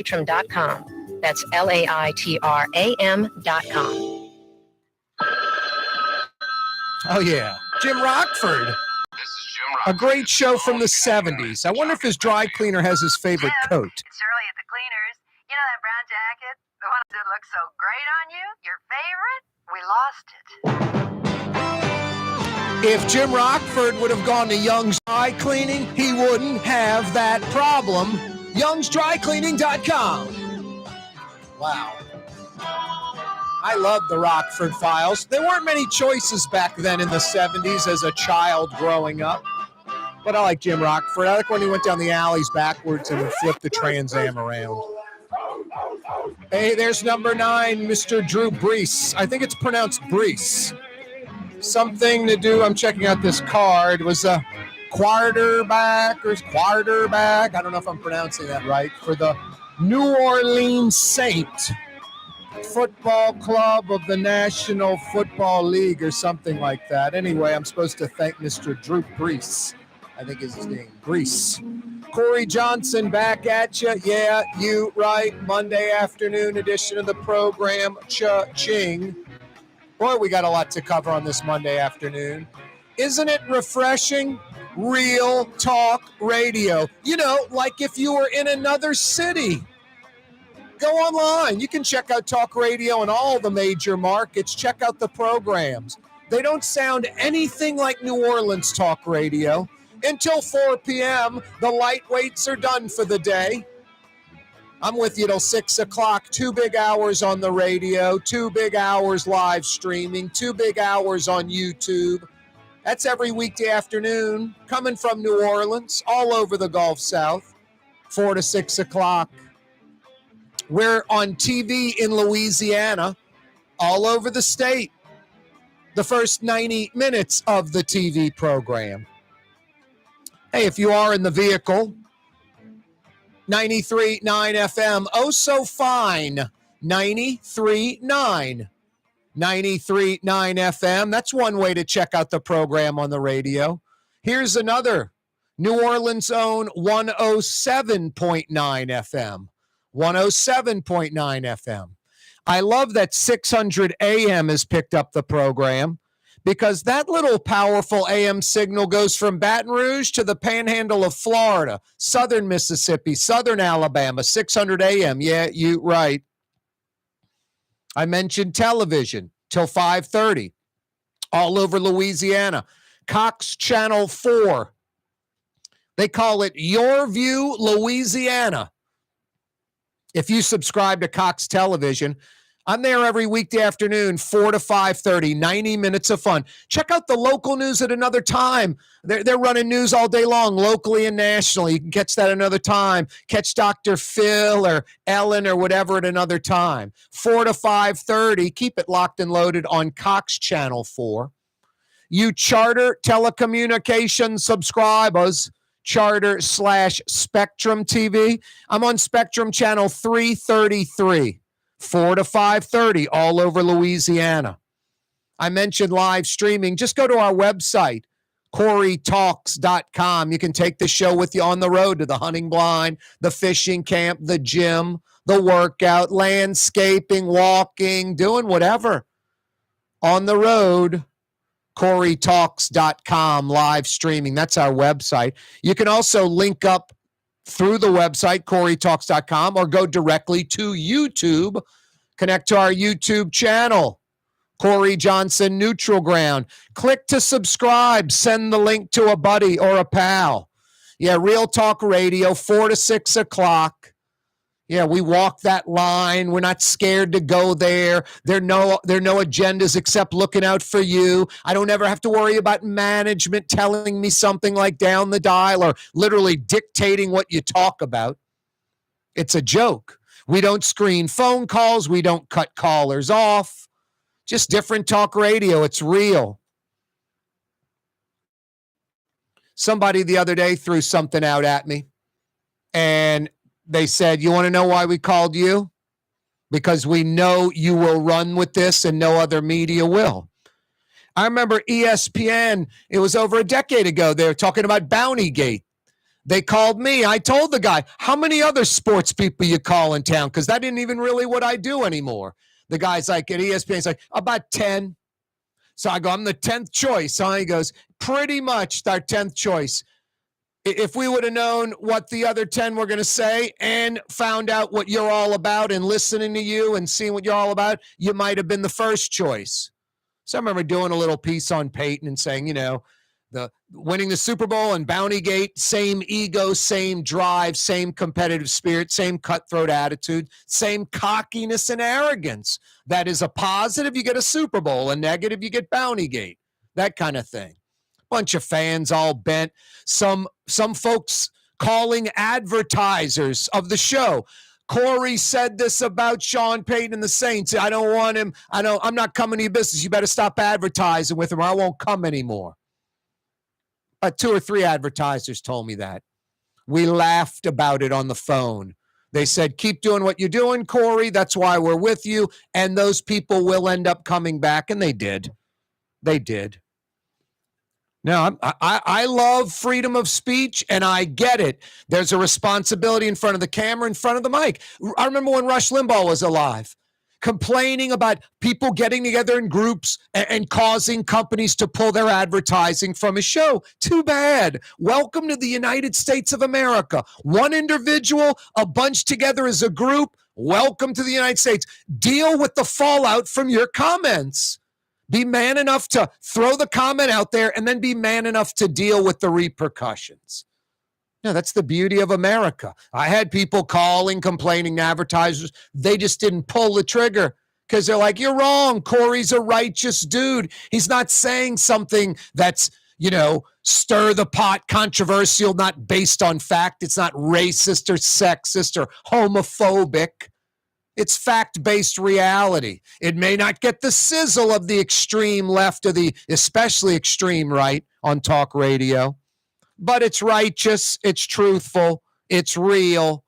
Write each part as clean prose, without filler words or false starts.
Laitram.com. That's LAITRAM.com. Oh, yeah. Jim Rockford. A great show from the 70s. I wonder if his dry cleaner has his favorite coat. It's Shirley at the cleaners. You know that brown jacket? The one that looks so great on you? Your favorite? We lost it. If Jim Rockford would have gone to Young's Dry Cleaning, he wouldn't have that problem. Young'sDryCleaning.com. Wow. I love the Rockford Files. There weren't many choices back then in the 70s as a child growing up. But I like Jim Rockford. I like when he went down the alleys backwards and would flip the Trans Am around. Hey, there's number 9, Mr. Drew Brees. I think it's pronounced Brees. Something to do, I'm checking out this card, was a quarterback. I don't know if I'm pronouncing that right. For the New Orleans Saints Football Club of the National Football League or something like that. Anyway, I'm supposed to thank Mr. Drew Brees. I think is his name, Brees. Corey Johnson back at you. Yeah, you right. Monday afternoon edition of the program. Cha-ching. Boy, we got a lot to cover on this Monday afternoon. Isn't it refreshing? Real talk radio. You know, like if you were in another city. Go online. You can check out talk radio in all the major markets. Check out the programs. They don't sound anything like New Orleans talk radio. Until 4 p.m., the lightweights are done for the day. I'm with you till 6 o'clock. 2 big hours on the radio, 2 big hours live streaming, 2 big hours on YouTube. That's every weekday afternoon, coming from New Orleans, all over the Gulf South, 4 to 6 o'clock. We're on TV in Louisiana, all over the state. The first 90 minutes of the TV program. Hey, if you are in the vehicle, 93.9 FM, oh so fine, 93.9 FM. That's one way to check out the program on the radio. Here's another, New Orleans' own 107.9 FM, 107.9 FM. I love that 600 AM has picked up the program, because that little powerful AM signal goes from Baton Rouge to the panhandle of Florida, southern Mississippi, southern Alabama, 600 AM. Yeah, you right. I mentioned television till 5:30, all over Louisiana. Cox Channel 4. They call it Your View Louisiana. If you subscribe to Cox Television, I'm there every weekday afternoon, 4 to 5:30, 90 minutes of fun. Check out the local news at another time. They're running news all day long, locally and nationally. You can catch that another time. Catch Dr. Phil or Ellen or whatever at another time. 4 to 5:30. Keep it locked and loaded on Cox Channel 4. You Charter telecommunications subscribers, Charter/Spectrum TV. I'm on Spectrum Channel 333. 4 to 5:30, all over Louisiana. I mentioned live streaming. Just go to our website, CoreyTalks.com. You can take the show with you on the road to the hunting blind, the fishing camp, the gym, the workout, landscaping, walking, doing whatever. On the road, CoreyTalks.com, live streaming. That's our website. You can also link up through the website, CoreyTalks.com, or go directly to YouTube. Connect to our YouTube channel, Corey Johnson Neutral Ground. Click to subscribe. Send the link to a buddy or a pal. Yeah, Real Talk Radio, 4 to 6 o'clock. Yeah, we walk that line. We're not scared to go there. There are no agendas except looking out for you. I don't ever have to worry about management telling me something like down the dial or literally dictating what you talk about. It's a joke. We don't screen phone calls. We don't cut callers off. Just different talk radio. It's real. Somebody the other day threw something out at me, and they said, you want to know why we called you? Because we know you will run with this and no other media will. I remember ESPN, it was over a decade ago, they were talking about Bountygate. They called me. I told the guy, how many other sports people you call in town? Because that isn't even really what I do anymore. The guy's like, at ESPN, he's like, about 10. So I go, I'm the 10th choice. So he goes, pretty much our 10th choice. If we would have known what the other 10 were going to say and found out what you're all about and listening to you and seeing what you're all about, you might have been the first choice. So I remember doing a little piece on Peyton and saying, the winning the Super Bowl and Bountygate, same ego, same drive, same competitive spirit, same cutthroat attitude, same cockiness and arrogance. That is a positive, you get a Super Bowl. A negative, you get Bountygate. That kind of thing. Bunch of fans all bent. Some folks calling advertisers of the show. Corey said this about Sean Payton and the Saints. I don't want him. I'm not coming to your business. You better stop advertising with him or I won't come anymore. 2 or 3 advertisers told me that. We laughed about it on the phone. They said, keep doing what you're doing, Corey. That's why we're with you. And those people will end up coming back. And they did. They did. Now, I love freedom of speech, and I get it. There's a responsibility in front of the camera, in front of the mic. I remember when Rush Limbaugh was alive, complaining about people getting together in groups and causing companies to pull their advertising from his show. Too bad. Welcome to the United States of America. One individual, a bunch together as a group. Welcome to the United States. Deal with the fallout from your comments. Be man enough to throw the comment out there and then be man enough to deal with the repercussions. No, that's the beauty of America. I had people calling, complaining to advertisers. They just didn't pull the trigger because they're like, you're wrong. Corey's a righteous dude. He's not saying something that's, stir the pot, controversial, not based on fact. It's not racist or sexist or homophobic. It's fact-based reality. It may not get the sizzle of the extreme left or the especially extreme right on talk radio, but it's righteous, it's truthful, it's real,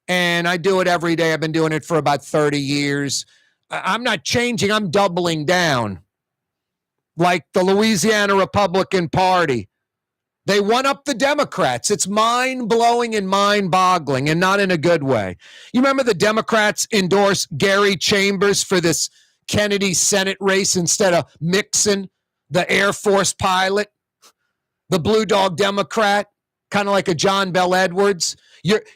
and I do it every day. I've been doing it for about 30 years. I'm not changing. I'm doubling down. Like the Louisiana Republican Party. They won up the Democrats. It's mind-blowing and mind-boggling, and not in a good way. You remember the Democrats endorse Gary Chambers for this Kennedy Senate race instead of Mixon, the Air Force pilot, the Blue Dog Democrat, kind of like a John Bell Edwards.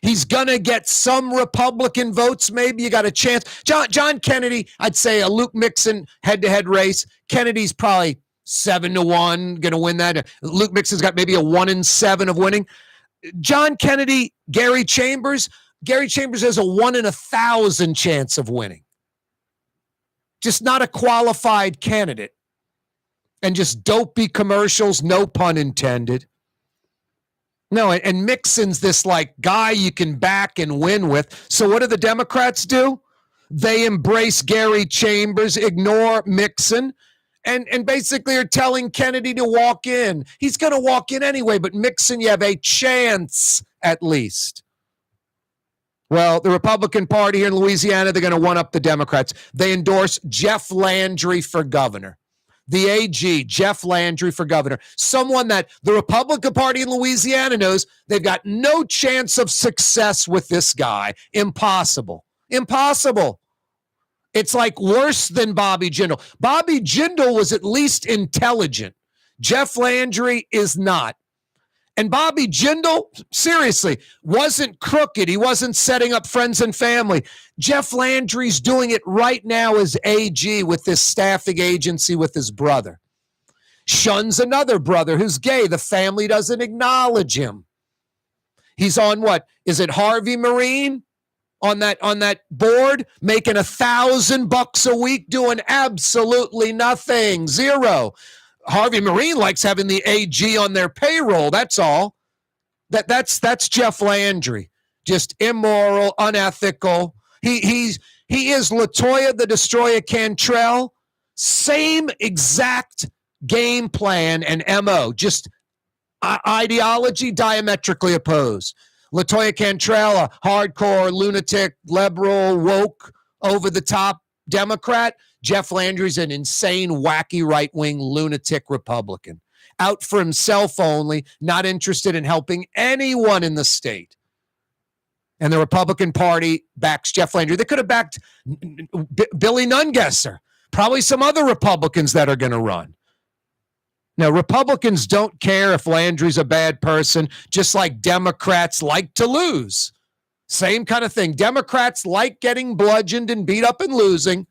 He's going to get some Republican votes. Maybe you got a chance. John Kennedy, I'd say a Luke Mixon head-to-head race. Kennedy's probably 7-1, going to win that. Luke Mixon's got maybe a 1-7 of winning. John Kennedy, Gary Chambers has a 1 in 1,000 chance of winning. Just not a qualified candidate. And just dopey commercials, no pun intended. No, and Mixon's this like guy you can back and win with. So what do the Democrats do? They embrace Gary Chambers, ignore Mixon, and basically are telling Kennedy to walk in. He's going to walk in anyway, but Mixon, you have a chance at least. Well, the Republican Party here in Louisiana, they're going to one-up the Democrats. They endorse Jeff Landry for governor. The AG, Jeff Landry for governor. Someone that the Republican Party in Louisiana knows they've got no chance of success with this guy. Impossible. Impossible. It's like worse than Bobby Jindal. Bobby Jindal was at least intelligent. Jeff Landry is not. And Bobby Jindal, seriously, wasn't crooked. He wasn't setting up friends and family. Jeff Landry's doing it right now as AG with this staffing agency with his brother. Shuns another brother who's gay. The family doesn't acknowledge him. He's on what? Is it Harvey Marine? On that board, making $1,000 a week, doing absolutely nothing. Zero. Harvey Marine likes having the AG on their payroll. That's all. That's Jeff Landry. Just immoral, unethical. He is LaToya the Destroyer Cantrell. Same exact game plan and MO. Just ideology diametrically opposed. LaToya Cantrell, a hardcore, lunatic, liberal, woke, over-the-top Democrat. Jeff Landry's an insane, wacky, right-wing, lunatic Republican. out for himself only, not interested in helping anyone in the state. And the Republican Party backs Jeff Landry. They could have backed Billy Nungesser, probably some other Republicans that are going to run. Now, Republicans don't care if Landry's a bad person, just like Democrats like to lose. Same kind of thing. Democrats like getting bludgeoned and beat up and losing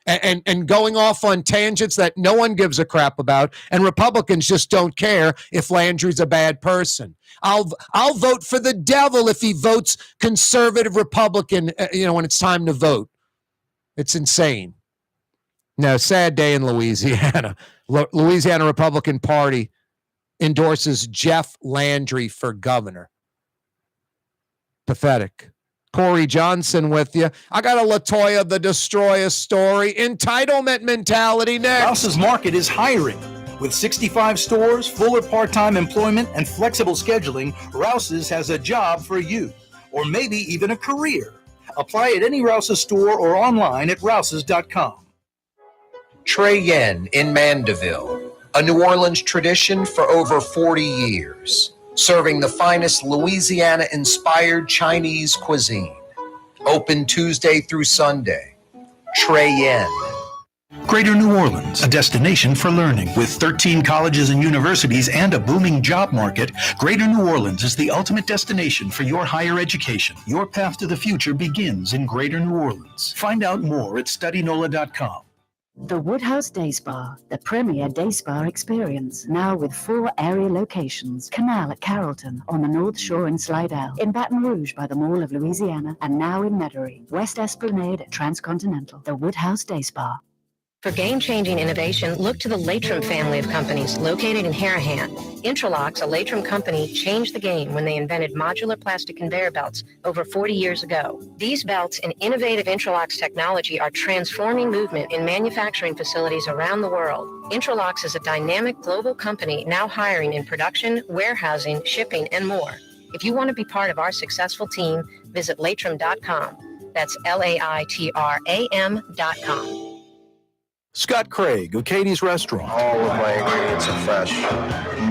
and going off on tangents that no one gives a crap about. And Republicans just don't care if Landry's a bad person. I'll vote for the devil if he votes conservative Republican, when it's time to vote. It's insane. Now, sad day in Louisiana. Louisiana Republican Party endorses Jeff Landry for governor. Pathetic. Corey Johnson with you. I got a LaToya the Destroyer story. Entitlement mentality next. Rouse's Market is hiring. With 65 stores, full or part-time employment, and flexible scheduling, Rouse's has a job for you, or maybe even a career. Apply at any Rouse's store or online at rouses.com. Trey Yen in Mandeville, a New Orleans tradition for over 40 years, serving the finest Louisiana-inspired Chinese cuisine. Open Tuesday through Sunday. Trey Yen. Greater New Orleans, a destination for learning. With 13 colleges and universities and a booming job market, Greater New Orleans is the ultimate destination for your higher education. Your path to the future begins in Greater New Orleans. Find out more at studynola.com. The Woodhouse Day Spa, the premier day spa experience, now with 4 area locations. Canal at Carrollton, on the North Shore in Slidell, in Baton Rouge by the Mall of Louisiana, and now in Metairie, West Esplanade at Transcontinental. The Woodhouse Day Spa. For game-changing innovation, look to the Latrim family of companies located in Harahan. Intralocks, a Latrim company, changed the game when they invented modular plastic conveyor belts over 40 years ago. These belts and innovative Intralocks technology are transforming movement in manufacturing facilities around the world. Intralocks is a dynamic global company now hiring in production, warehousing, shipping, and more. If you want to be part of our successful team, visit latrim.com. That's LAITRAM.com. Scott Craig of Katie's Restaurant. All of my ingredients are fresh.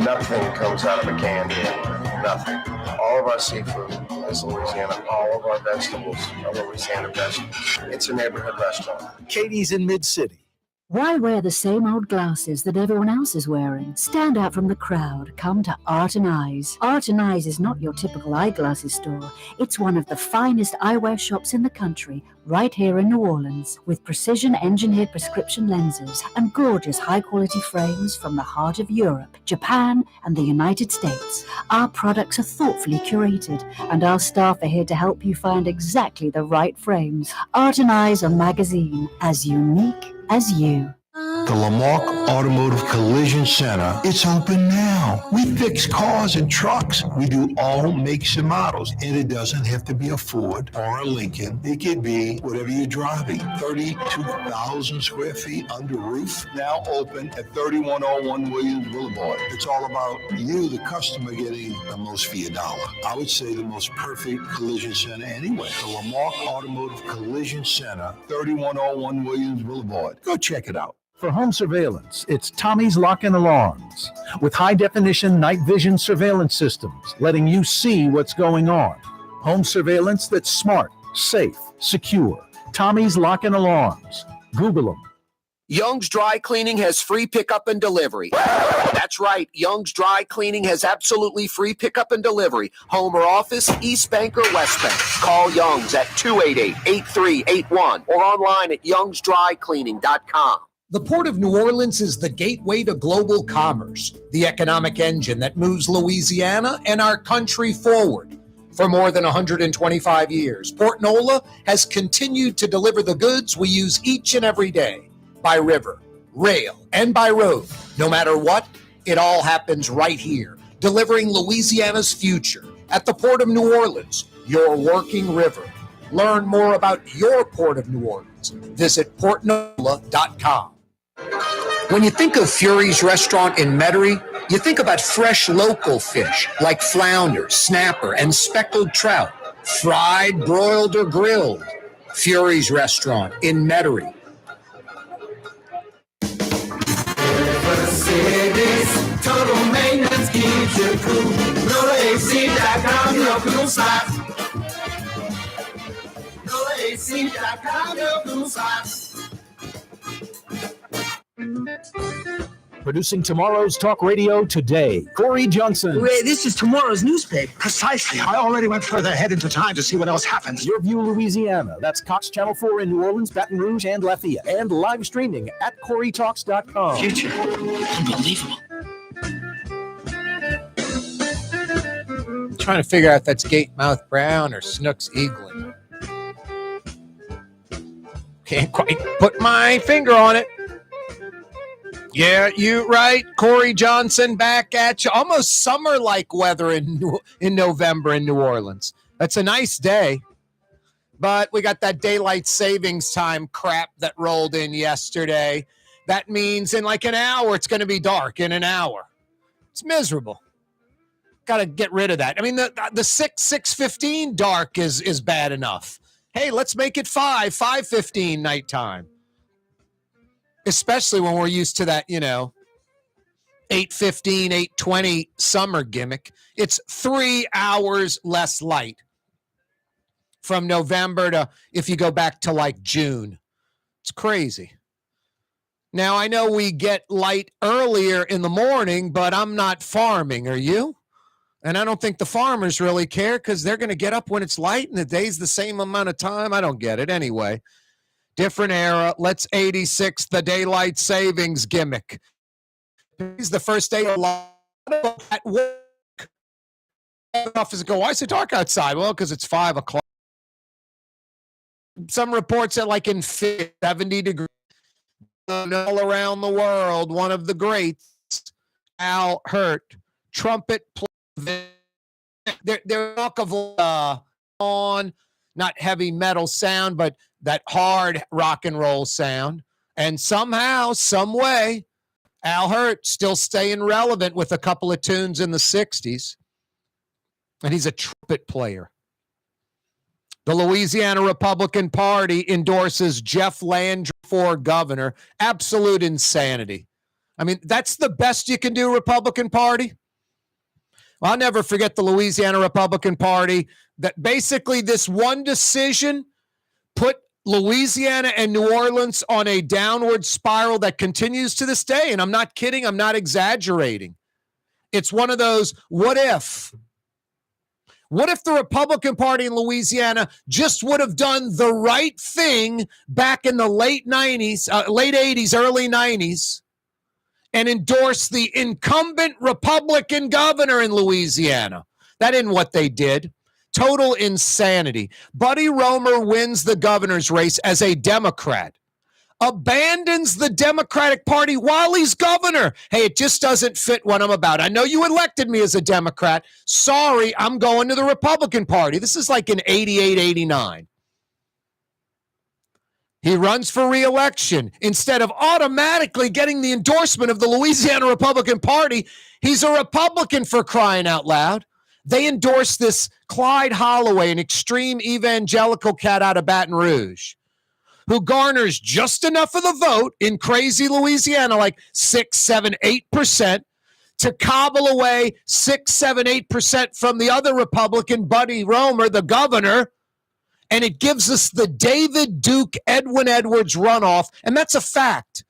Nothing comes out of a can here. Nothing. All of our seafood is Louisiana. All of our vegetables are Louisiana vegetables. It's a neighborhood restaurant. Katie's in Mid-City. Why wear the same old glasses that everyone else is wearing? Stand out from the crowd. Come to Art and Eyes. Art and Eyes is not your typical eyeglasses store. It's one of the finest eyewear shops in the country, right here in New Orleans, with precision-engineered prescription lenses and gorgeous high-quality frames from the heart of Europe, Japan, and the United States. Our products are thoughtfully curated, and our staff are here to help you find exactly the right frames. Art and Eyes, a magazine as unique as you. The Lamarck Automotive Collision Center, it's open now. We fix cars and trucks. We do all makes and models. And it doesn't have to be a Ford or a Lincoln. It could be whatever you're driving. 32,000 square feet under roof, now open at 3101 Williams Boulevard. It's all about you, the customer, getting the most for your dollar. I would say the most perfect collision center anyway. The Lamarck Automotive Collision Center, 3101 Williams Boulevard. Go check it out. For home surveillance, it's Tommy's Lock and Alarms, with high-definition night vision surveillance systems, letting you see what's going on. Home surveillance that's smart, safe, secure. Tommy's Lock and Alarms. Google them. Young's Dry Cleaning has free pickup and delivery. That's right. Young's Dry Cleaning has absolutely free pickup and delivery. Home or office, East Bank or West Bank. Call Young's at 288-8381 or online at youngsdrycleaning.com. The Port of New Orleans is the gateway to global commerce, the economic engine that moves Louisiana and our country forward. For more than 125 years, Port Nola has continued to deliver the goods we use each and every day, by river, rail, and by road. No matter what, it all happens right here, delivering Louisiana's future. At the Port of New Orleans, your working river. Learn more about your Port of New Orleans. Visit portnola.com. When you think of Fury's Restaurant in Metairie, you think about fresh local fish like flounder, snapper, and speckled trout, fried, broiled, or grilled. Fury's Restaurant in Metairie. Total cool. Go to AC.com, real cool socks. Go to AC.com, real cool socks. Producing tomorrow's talk radio today, Corey Johnson. This is tomorrow's newspaper. Precisely. I already went further ahead into time to see what else happens. Your View, Louisiana. That's Cox Channel 4 in New Orleans, Baton Rouge, and Lafayette. And live streaming at CoreyTalks.com. Future. Unbelievable. Trying to figure out if that's Gatemouth Brown or Snooks Eagling. Can't quite put my finger on it. Yeah, you right. Corey Johnson back at you. Almost summer-like weather in November in New Orleans. That's a nice day. But we got that daylight savings time crap that rolled in yesterday. That means in like an hour, it's going to be dark in an hour. It's miserable. Got to get rid of that. I mean, the 6:15 dark is bad enough. Hey, let's make it 5:15 nighttime. Especially when we're used to that, 8:15, 8:20 summer gimmick. It's 3 hours less light from November to, if you go back to like June. It's crazy. Now, I know we get light earlier in the morning, but I'm not farming. Are you? And I don't think the farmers really care because they're going to get up when it's light and the day's the same amount of time. I don't get it. Anyway. Different era. Let's 86 the daylight savings gimmick. It's the first day of at work. Office go, why is it dark outside? Well, because it's 5 o'clock. Some reports are like in 70 degrees. All around the world, one of the greats, Al Hirt, trumpet player. They're on, not heavy metal sound, but that hard rock and roll sound. And somehow, some way, Al Hirt still staying relevant with a couple of tunes in the 60s. And he's a trumpet player. The Louisiana Republican Party endorses Jeff Landry for governor. Absolute insanity. I mean, that's the best you can do, Republican Party. Well, I'll never forget the Louisiana Republican Party, that basically this one decision put Louisiana and New Orleans on a downward spiral that continues to this day. And I'm not kidding. I'm not exaggerating. It's one of those, what if? What if the Republican Party in Louisiana just would have done the right thing back in the late 80s, early 90s, and endorsed the incumbent Republican governor in Louisiana? That isn't what they did. Total insanity. Buddy Romer wins the governor's race as a Democrat, abandons the Democratic Party while he's governor. Hey, it just doesn't fit what I'm about. I know you elected me as a Democrat. Sorry, I'm going to the Republican Party. This is like in 88, 89. He runs for re-election. Instead of automatically getting the endorsement of the Louisiana Republican Party, he's a Republican, for crying out loud. They endorsed this Clyde Holloway, an extreme evangelical cat out of Baton Rouge, who garners just enough of the vote in crazy Louisiana, like 6, 7, 8%, to cobble away 6, 7, 8% from the other Republican, Buddy Romer, the governor. And it gives us the David Duke, Edwin Edwards runoff. And that's a fact.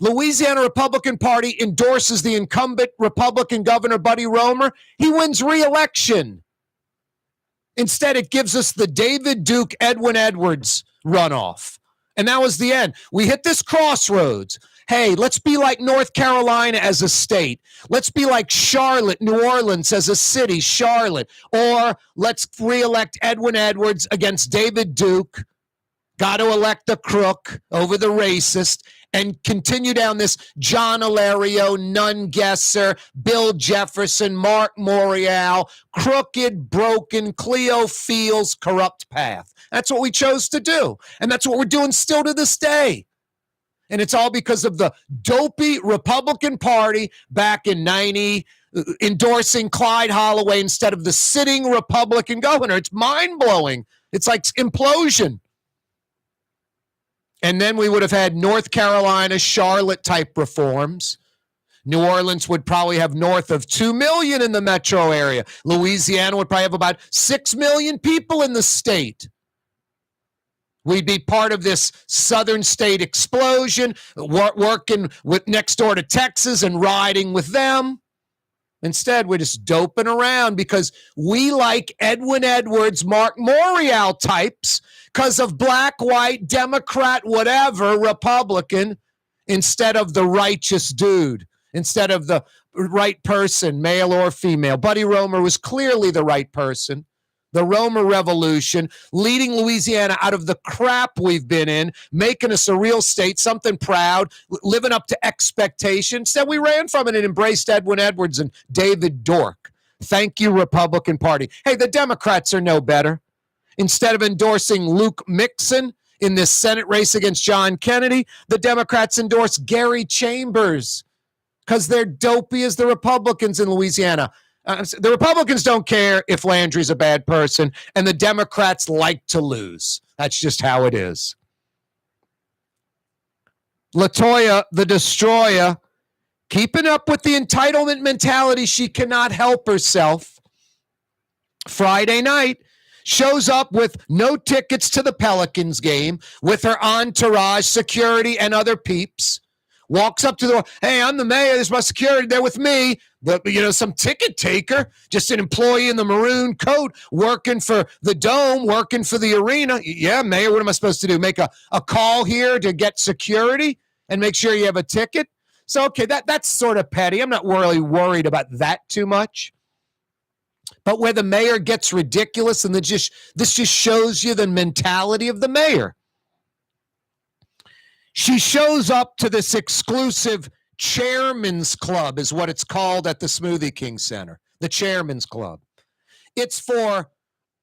Louisiana Republican Party endorses the incumbent Republican governor, Buddy Romer. He wins re-election. Instead, it gives us the David Duke, Edwin Edwards runoff. And that was the end. We hit this crossroads. Hey, let's be like North Carolina as a state. Let's be like Charlotte, New Orleans as a city, Charlotte. Or let's re-elect Edwin Edwards against David Duke. Got to elect the crook over the racist. And continue down this John Ilario, Nun Gesser, Bill Jefferson, Mark Morial, crooked, broken, Cleo Fields, corrupt path. That's what we chose to do. And that's what we're doing still to this day. And it's all because of the dopey Republican Party back in 90, endorsing Clyde Holloway instead of the sitting Republican governor. It's mind-blowing. It's like implosion. And then we would have had North Carolina, Charlotte-type reforms. New Orleans would probably have north of 2 million in the metro area. Louisiana would probably have about 6 million people in the state. We'd be part of this southern state explosion, working with next door to Texas and riding with them. Instead, we're just doping around because we like Edwin Edwards, Mark Morial types because of black, white, Democrat, whatever, Republican, instead of the righteous dude, instead of the right person, male or female. Buddy Roemer was clearly the right person. The Roemer Revolution, leading Louisiana out of the crap we've been in, making us a real state, something proud, living up to expectations. Instead, we ran from it and embraced Edwin Edwards and David Dork. Thank you, Republican Party. Hey, the Democrats are no better. Instead of endorsing Luke Mixon in this Senate race against John Kennedy, the Democrats endorse Gary Chambers because they're dopey as the Republicans in Louisiana. The Republicans don't care if Landry's a bad person, and the Democrats like to lose. That's just how it is. LaToya, the destroyer, keeping up with the entitlement mentality. She cannot help herself. Friday night, shows up with no tickets to the Pelicans game with her entourage, security, and other peeps. Walks up to the door. Hey, I'm the mayor. There's my security there with me. Some ticket taker, just an employee in the maroon coat, working for the dome, working for the arena. Yeah, mayor, what am I supposed to do? Make a call here to get security and make sure you have a ticket? So, okay, that's sort of petty. I'm not really worried about that too much. But where the mayor gets ridiculous, and this just shows you the mentality of the mayor. She shows up to this exclusive Chairman's Club, is what it's called at the Smoothie King Center, the Chairman's Club. It's for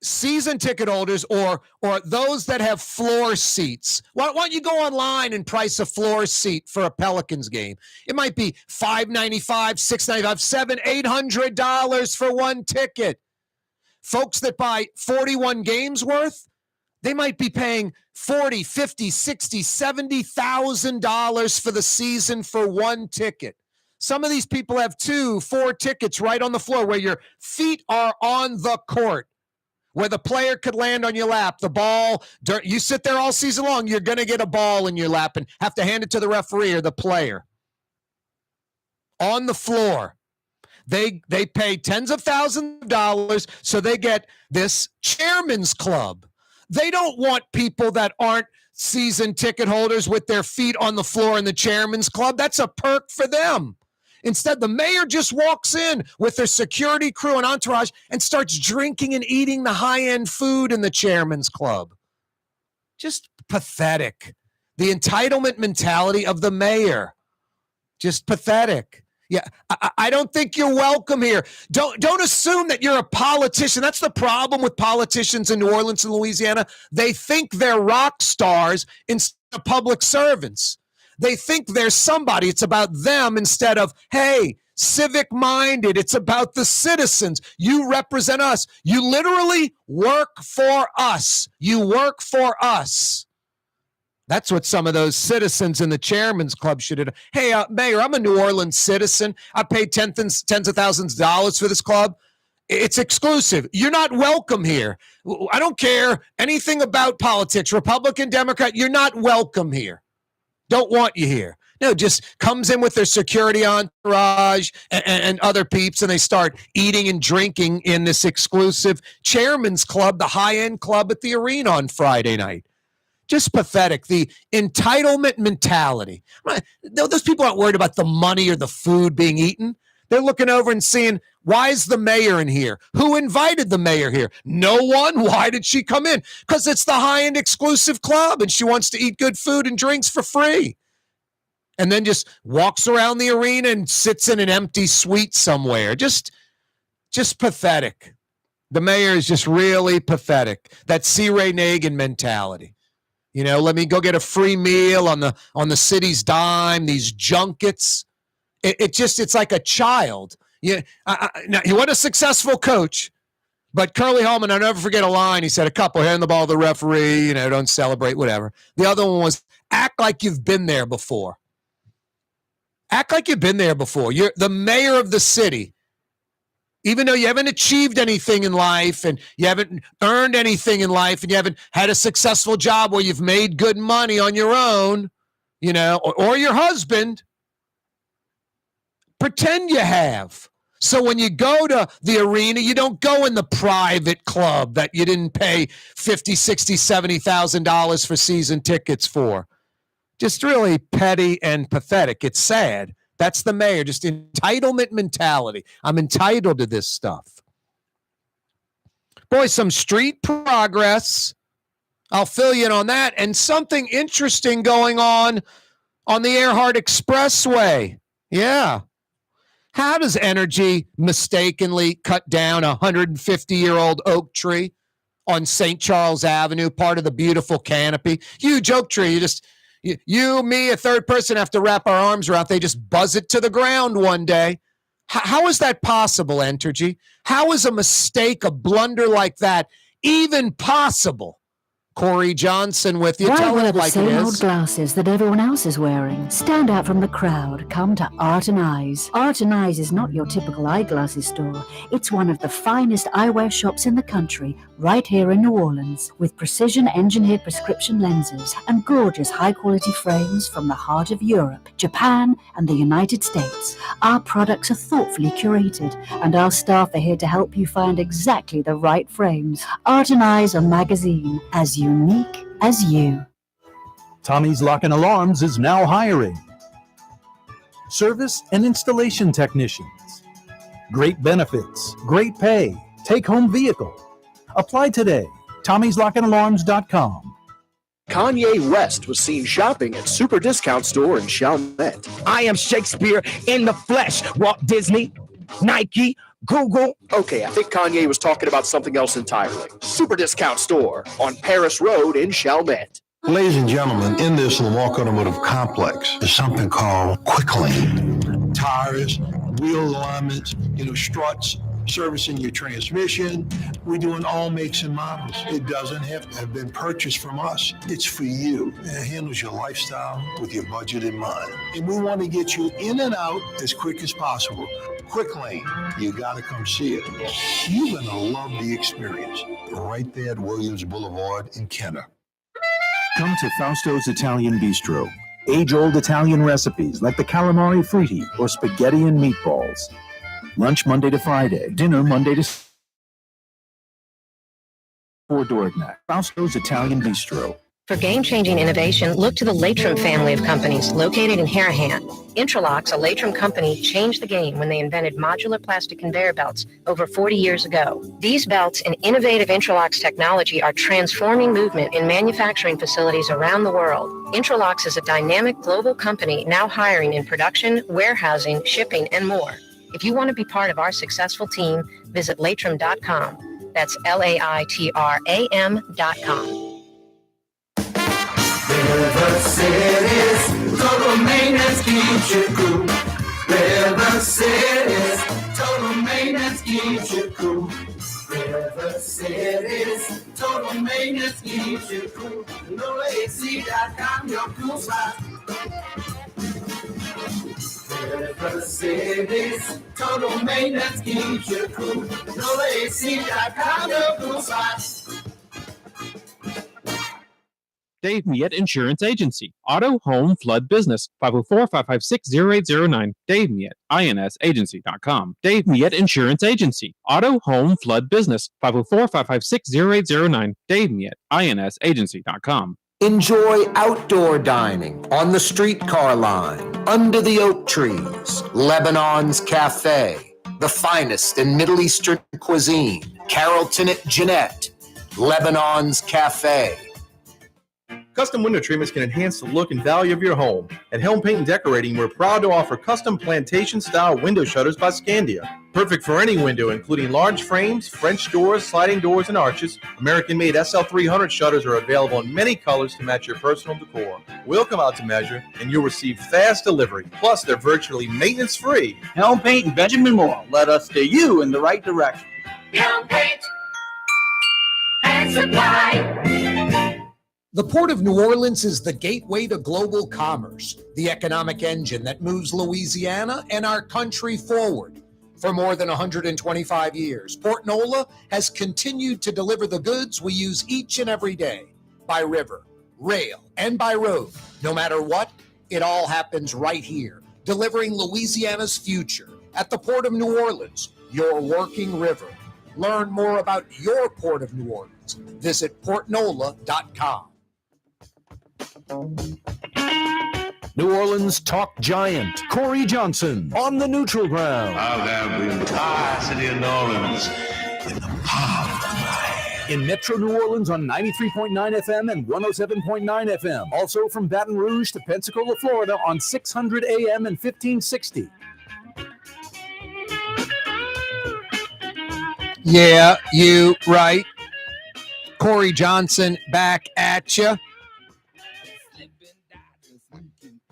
season ticket holders or those that have floor seats. Why don't you go online and price a floor seat for a Pelicans game? It might be $5.95, $6.95, $700, $800 for one ticket. Folks that buy 41 games worth, they might be paying $40,000, $50,000, $60,000, $70,000 for the season for one ticket. Some of these people have 2, 4 tickets right on the floor where your feet are on the court, where the player could land on your lap. The ball, you sit there all season long, you're going to get a ball in your lap and have to hand it to the referee or the player. On the floor. They pay tens of thousands of dollars so they get this Chairman's Club. They don't want people that aren't season ticket holders with their feet on the floor in the Chairman's Club. That's a perk for them. Instead, the mayor just walks in with their security crew and entourage and starts drinking and eating the high-end food in the Chairman's Club. Just pathetic. The entitlement mentality of the mayor. Just pathetic. Yeah, I don't think you're welcome here. Don't assume that you're a politician. That's the problem with politicians in New Orleans and Louisiana. They think they're rock stars instead of public servants. They think they're somebody. It's about them instead of, hey, civic-minded. It's about the citizens. You represent us. You literally work for us. You work for us. That's what some of those citizens in the Chairman's Club should have done. Hey, Mayor, I'm a New Orleans citizen. I paid tens of thousands of dollars for this club. It's exclusive. You're not welcome here. I don't care anything about politics, Republican, Democrat. You're not welcome here. Don't want you here. No, just comes in with their security entourage and other peeps, and they start eating and drinking in this exclusive Chairman's Club, the high-end club at the arena on Friday night. Just pathetic. The entitlement mentality. Those people aren't worried about the money or the food being eaten. They're looking over and seeing, why is the mayor in here? Who invited the mayor here? No one. Why did she come in? Because it's the high-end exclusive club, and she wants to eat good food and drinks for free. And then just walks around the arena and sits in an empty suite somewhere. Just pathetic. The mayor is just really pathetic. That C. Ray Nagin mentality. You know, let me go get a free meal on the city's dime, these junkets. It's like a child. Now, he wasn't a successful coach, but Curly Holman, I'll never forget a line. He said, a couple, hand the ball to the referee, don't celebrate, whatever. The other one was, act like you've been there before. Act like you've been there before. You're the mayor of the city. Even though you haven't achieved anything in life and you haven't earned anything in life and you haven't had a successful job where you've made good money on your own, or your husband, pretend you have. So when you go to the arena, you don't go in the private club that you didn't pay $50,000, $60,000, $70,000 for season tickets for. Just really petty and pathetic. It's sad. That's the mayor, just entitlement mentality. I'm entitled to this stuff. Boy, some street progress. I'll fill you in on that. And something interesting going on the Earhart Expressway. Yeah. How does energy mistakenly cut down a 150-year-old oak tree on St. Charles Avenue, part of the beautiful canopy? Huge oak tree. You, me, a third person have to wrap our arms around. They just buzz it to the ground one day. How is that possible, Entergy? How is a mistake, a blunder like that even possible? Corey Johnson with you. Why Tell wear it the like it same old is. glasses that everyone else is wearing? Stand out from the crowd. Come to Art and Eyes. Art and Eyes is not your typical eyeglasses store. It's one of the finest eyewear shops in the country, right here in New Orleans, with precision-engineered prescription lenses and gorgeous high-quality frames from the heart of Europe, Japan, and the United States. Our products are thoughtfully curated, and our staff are here to help you find exactly the right frames. Art and Eyes, a magazine, as unique as you. Tommy's Lock and Alarms is now hiring service and installation technicians. Great benefits, great pay, take-home vehicle. Apply today. Tommy'sLockandAlarms.com. Kanye West was seen shopping at Super Discount Store in Chalmette. I am Shakespeare in the flesh. Walt Disney, Nike, Google. Okay, I think Kanye was talking about something else entirely. Super Discount Store on Paris Road in Chalmette. Ladies and gentlemen, in this Lamar Automotive Complex is something called Quick Lane. Tires, wheel alignments, struts, servicing your transmission. We're doing all makes and models. It doesn't have to have been purchased from us. It's for you. It handles your lifestyle with your budget in mind. And we want to get you in and out as quick as possible. Quick Lane, you got to come see it. You're going to love the experience. Right there at Williams Boulevard in Kenner. Come to Fausto's Italian Bistro. Age-old Italian recipes like the calamari fritti or spaghetti and meatballs. Lunch Monday to Friday. Dinner Monday to Fort Dorignac. Fausto's Italian Bistro. For game-changing innovation, look to the LaToya family of companies located in Harahan. Intralox, a LaToya company, changed the game when they invented modular plastic conveyor belts over 40 years ago. These belts and innovative Intralox technology are transforming movement in manufacturing facilities around the world. Intralox is a dynamic global company now hiring in production, warehousing, shipping, and more. If you want to be part of our successful team, visit latram.com. That's LAITRAM.com. River City's total maintenance keeps you cool. River City's total maintenance keeps you cool. River City's total maintenance keeps you cool. NoAC.com, your cool spot. River City's total maintenance keeps you cool. NoAC.com, your cool spot. Dave Miette Insurance Agency. Auto, home, flood, business. 504-556-0809. Dave Miette, INSagency.com. Dave Miette Insurance Agency. Auto, home, flood, business. 504-556-0809. Dave Miette, INSagency.com. Enjoy outdoor dining on the streetcar line, under the oak trees, Lebanon's Cafe, the finest in Middle Eastern cuisine, Carrollton at Jeanette, Lebanon's Cafe. Custom window treatments can enhance the look and value of your home. At Helm Paint and Decorating, we're proud to offer custom plantation-style window shutters by Scandia. Perfect for any window, including large frames, French doors, sliding doors, and arches. American-made SL300 shutters are available in many colors to match your personal decor. We'll come out to measure, and you'll receive fast delivery. Plus, they're virtually maintenance-free. Helm Paint and Benjamin Moore. Let us steer you in the right direction. Helm Paint and Supply. The Port of New Orleans is the gateway to global commerce, the economic engine that moves Louisiana and our country forward. For more than 125 years, Port Nola has continued to deliver the goods we use each and every day, by river, rail, and by road. No matter what, it all happens right here, delivering Louisiana's future at the Port of New Orleans, your working river. Learn more about your Port of New Orleans. Visit portnola.com. New Orleans talk giant Corey Johnson on the neutral ground. I'll have the entire city of New Orleans in the palm of my hand. In Metro New Orleans on 93.9 FM and 107.9 FM. Also from Baton Rouge to Pensacola, Florida on 600 AM and 1560. Yeah, you right. Corey Johnson back at you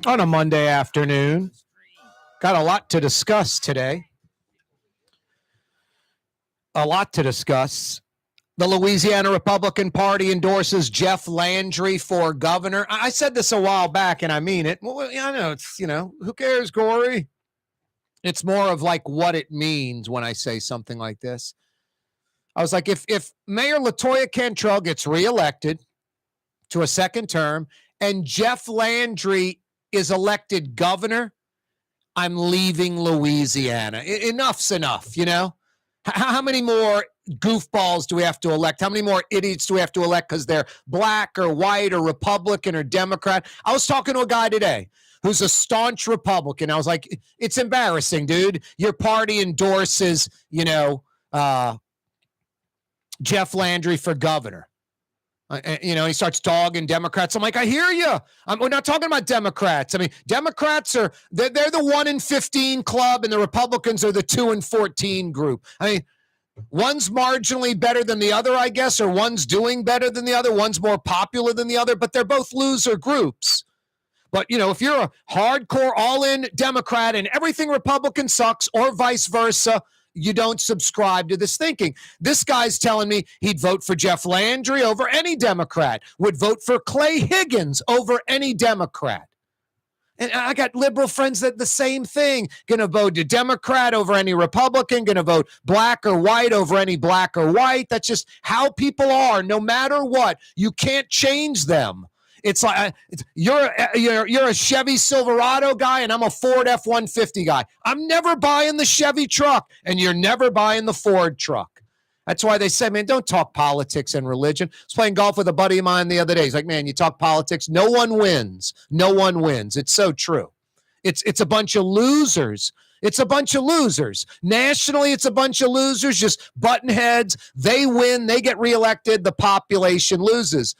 on a Monday afternoon. Got a lot to discuss today. A lot to discuss. The Louisiana Republican Party endorses Jeff Landry for governor. I said this a while back, and I mean it. Well, I know it's, who cares, Corey? It's more of like what it means when I say something like this. I was like, if Mayor LaToya Cantrell gets reelected to a second term and Jeff Landry is elected governor, I'm leaving Louisiana. Enough's enough, How many more goofballs do we have to elect? How many more idiots do we have to elect because they're black or white or Republican or Democrat? I was talking to a guy today who's a staunch Republican. I was like, it's embarrassing, dude. Your party endorses, Jeff Landry for governor. He starts dogging Democrats. I'm like, I hear you. We're not talking about Democrats. I mean, Democrats they're the 1 in 15 club, and the Republicans are the 2 in 14 group. I mean, one's marginally better than the other, I guess, or one's doing better than the other. One's more popular than the other, but they're both loser groups. But, if you're a hardcore all-in Democrat and everything Republican sucks, or vice versa, you don't subscribe to this thinking. This guy's telling me he'd vote for Jeff Landry over any Democrat, would vote for Clay Higgins over any Democrat. And I got liberal friends that the same thing. Going to vote a Democrat over any Republican, going to vote black or white over any black or white. That's just how people are, no matter what. You can't change them. It's like you're a Chevy Silverado guy, and I'm a Ford F-150 guy. I'm never buying the Chevy truck, and you're never buying the Ford truck. That's why they say, man, don't talk politics and religion. I was playing golf with a buddy of mine the other day. He's like, man, you talk politics, no one wins. No one wins. It's so true. It's a bunch of losers. It's a bunch of losers. Nationally, it's a bunch of losers, just button heads. They win. They get reelected. The population loses.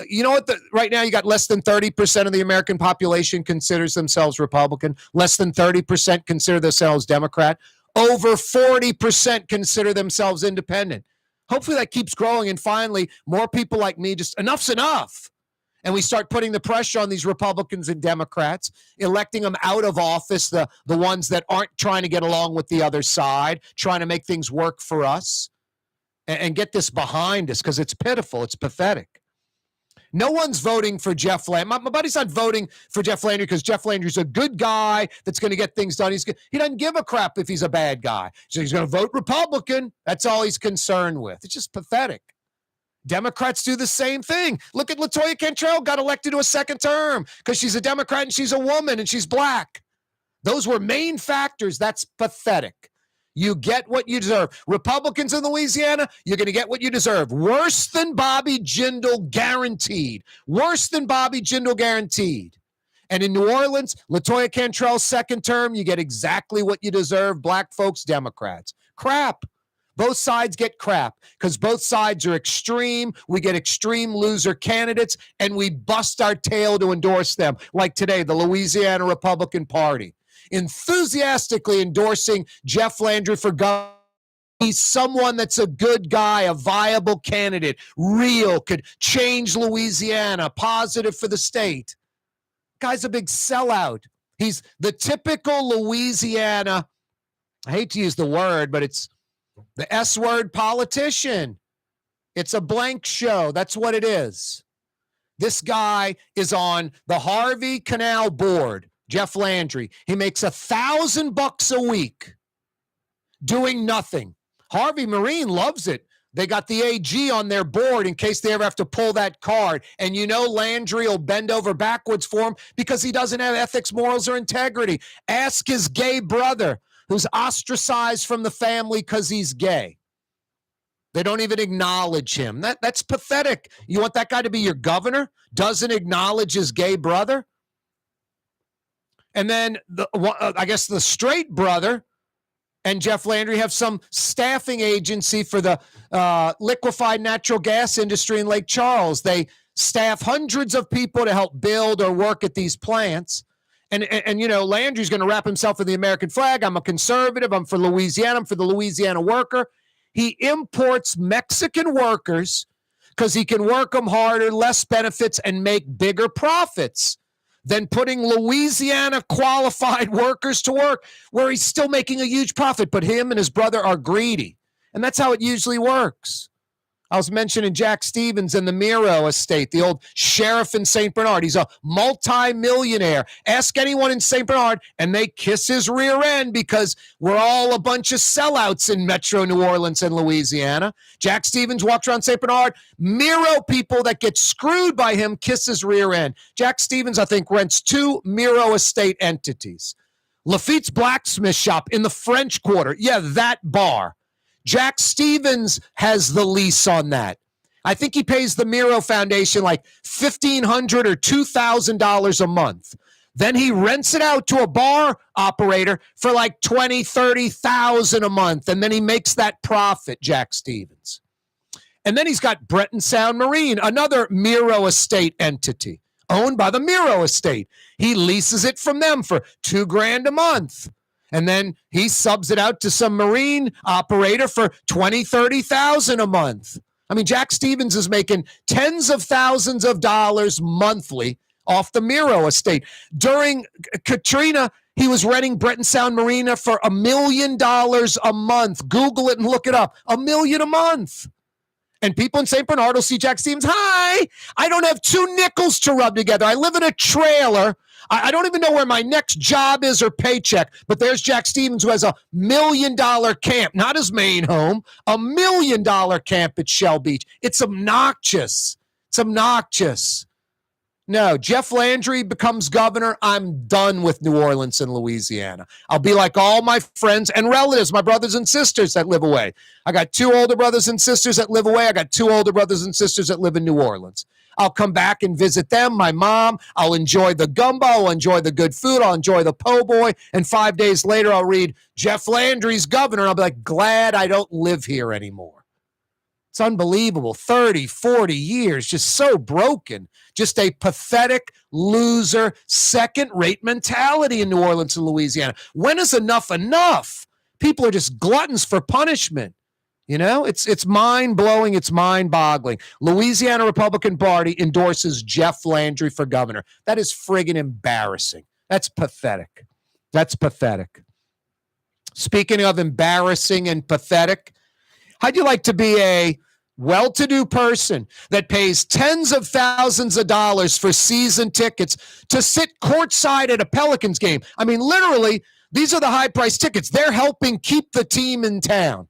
You know what? Right now, you got less than 30% of the American population considers themselves Republican. Less than 30% consider themselves Democrat. Over 40% consider themselves independent. Hopefully that keeps growing, and finally, more people like me just, enough's enough. And we start putting the pressure on these Republicans and Democrats, electing them out of office, the ones that aren't trying to get along with the other side, trying to make things work for us, and get this behind us, because it's pitiful. It's pathetic. No one's voting for Jeff Landry. My buddy's not voting for Jeff Landry because Jeff Landry's a good guy that's going to get things done. He doesn't give a crap if he's a bad guy. So he's going to vote Republican. That's all he's concerned with. It's just pathetic. Democrats do the same thing. Look at LaToya Cantrell, got elected to a second term because she's a Democrat and she's a woman and she's black. Those were main factors. That's pathetic. You get what you deserve. Republicans in Louisiana, you're going to get what you deserve. Worse than Bobby Jindal, guaranteed. Worse than Bobby Jindal, guaranteed. And in New Orleans, LaToya Cantrell's second term, you get exactly what you deserve. Black folks, Democrats. Crap. Both sides get crap because both sides are extreme. We get extreme loser candidates, and we bust our tail to endorse them. Like today, the Louisiana Republican Party enthusiastically endorsing Jeff Landry for governor. He's someone that's a good guy, a viable candidate, real, could change Louisiana, positive for the state. Guy's a big sellout. He's the typical Louisiana, I hate to use the word, but it's the S-word politician. It's a blank show. That's what it is. This guy is on the Harvey Canal board, Jeff Landry. He makes $1,000 a week doing nothing. Harvey Marine loves it. They got the AG on their board in case they ever have to pull that card. And you know Landry will bend over backwards for him because he doesn't have ethics, morals, or integrity. Ask his gay brother who's ostracized from the family because he's gay. They don't even acknowledge him. That's pathetic. You want that guy to be your governor? Doesn't acknowledge his gay brother? And then, I guess the straight brother and Jeff Landry have some staffing agency for the liquefied natural gas industry in Lake Charles. They staff hundreds of people to help build or work at these plants. And you know, Landry's going to wrap himself in the American flag. I'm a conservative. I'm for Louisiana. I'm for the Louisiana worker. He imports Mexican workers because he can work them harder, less benefits, and make bigger profits than putting Louisiana qualified workers to work where he's still making a huge profit. But him and his brother are greedy. And that's how it usually works. I was mentioning Jack Stevens and the Miro estate, the old sheriff in St. Bernard. He's a multi-millionaire. Ask anyone in St. Bernard, and they kiss his rear end because we're all a bunch of sellouts in Metro New Orleans and Louisiana. Jack Stevens walks around St. Bernard. Miro people that get screwed by him kiss his rear end. Jack Stevens, I think, rents 2 Miro estate entities. Lafitte's Blacksmith Shop in the French Quarter. Yeah, that bar. Jack Stevens has the lease on that. I think he pays the Miro Foundation like $1,500 or $2,000 a month. Then he rents it out to a bar operator for like $20,000, $30,000 a month. And then he makes that profit, Jack Stevens. And then he's got Breton Sound Marine, another Miro estate entity owned by the Miro estate. He leases it from them for $2,000 a month. And then he subs it out to some marine operator for $20,000, $30,000 a month. I mean, Jack Stevens is making tens of thousands of dollars monthly off the Miro estate. During Katrina, he was renting Breton Sound Marina for $1 million a month. Google it and look it up. $1 million a month. And people in St. Bernard will see Jack Stevens. Hi, I don't have 2 nickels to rub together. I live in a trailer. I don't even know where my next job is or paycheck, but there's Jack Stevens who has $1 million camp, not his main home, $1 million camp at Shell Beach. It's obnoxious. It's obnoxious. No, Jeff Landry becomes governor. I'm done with New Orleans and Louisiana. I'll be like all my friends and relatives, my brothers and sisters that live away. I got 2 older brothers and sisters that live away. I got 2 older brothers and sisters that live in New Orleans. I'll come back and visit them, my mom. I'll enjoy the gumbo. I'll enjoy the good food. I'll enjoy the po' boy. And 5 days later, I'll read Jeff Landry's governor. I'll be like, glad I don't live here anymore. It's unbelievable. 30, 40 years, just so broken. Just a pathetic, loser, second-rate mentality in New Orleans and Louisiana. When is enough enough? People are just gluttons for punishment. You know, it's mind-blowing. It's mind-boggling. Louisiana Republican Party endorses Jeff Landry for governor. That is friggin' embarrassing. That's pathetic. That's pathetic. Speaking of embarrassing and pathetic, how'd you like to be a well-to-do person that pays tens of thousands of dollars for season tickets to sit courtside at a Pelicans game? I mean, literally, these are the high-priced tickets. They're helping keep the team in town.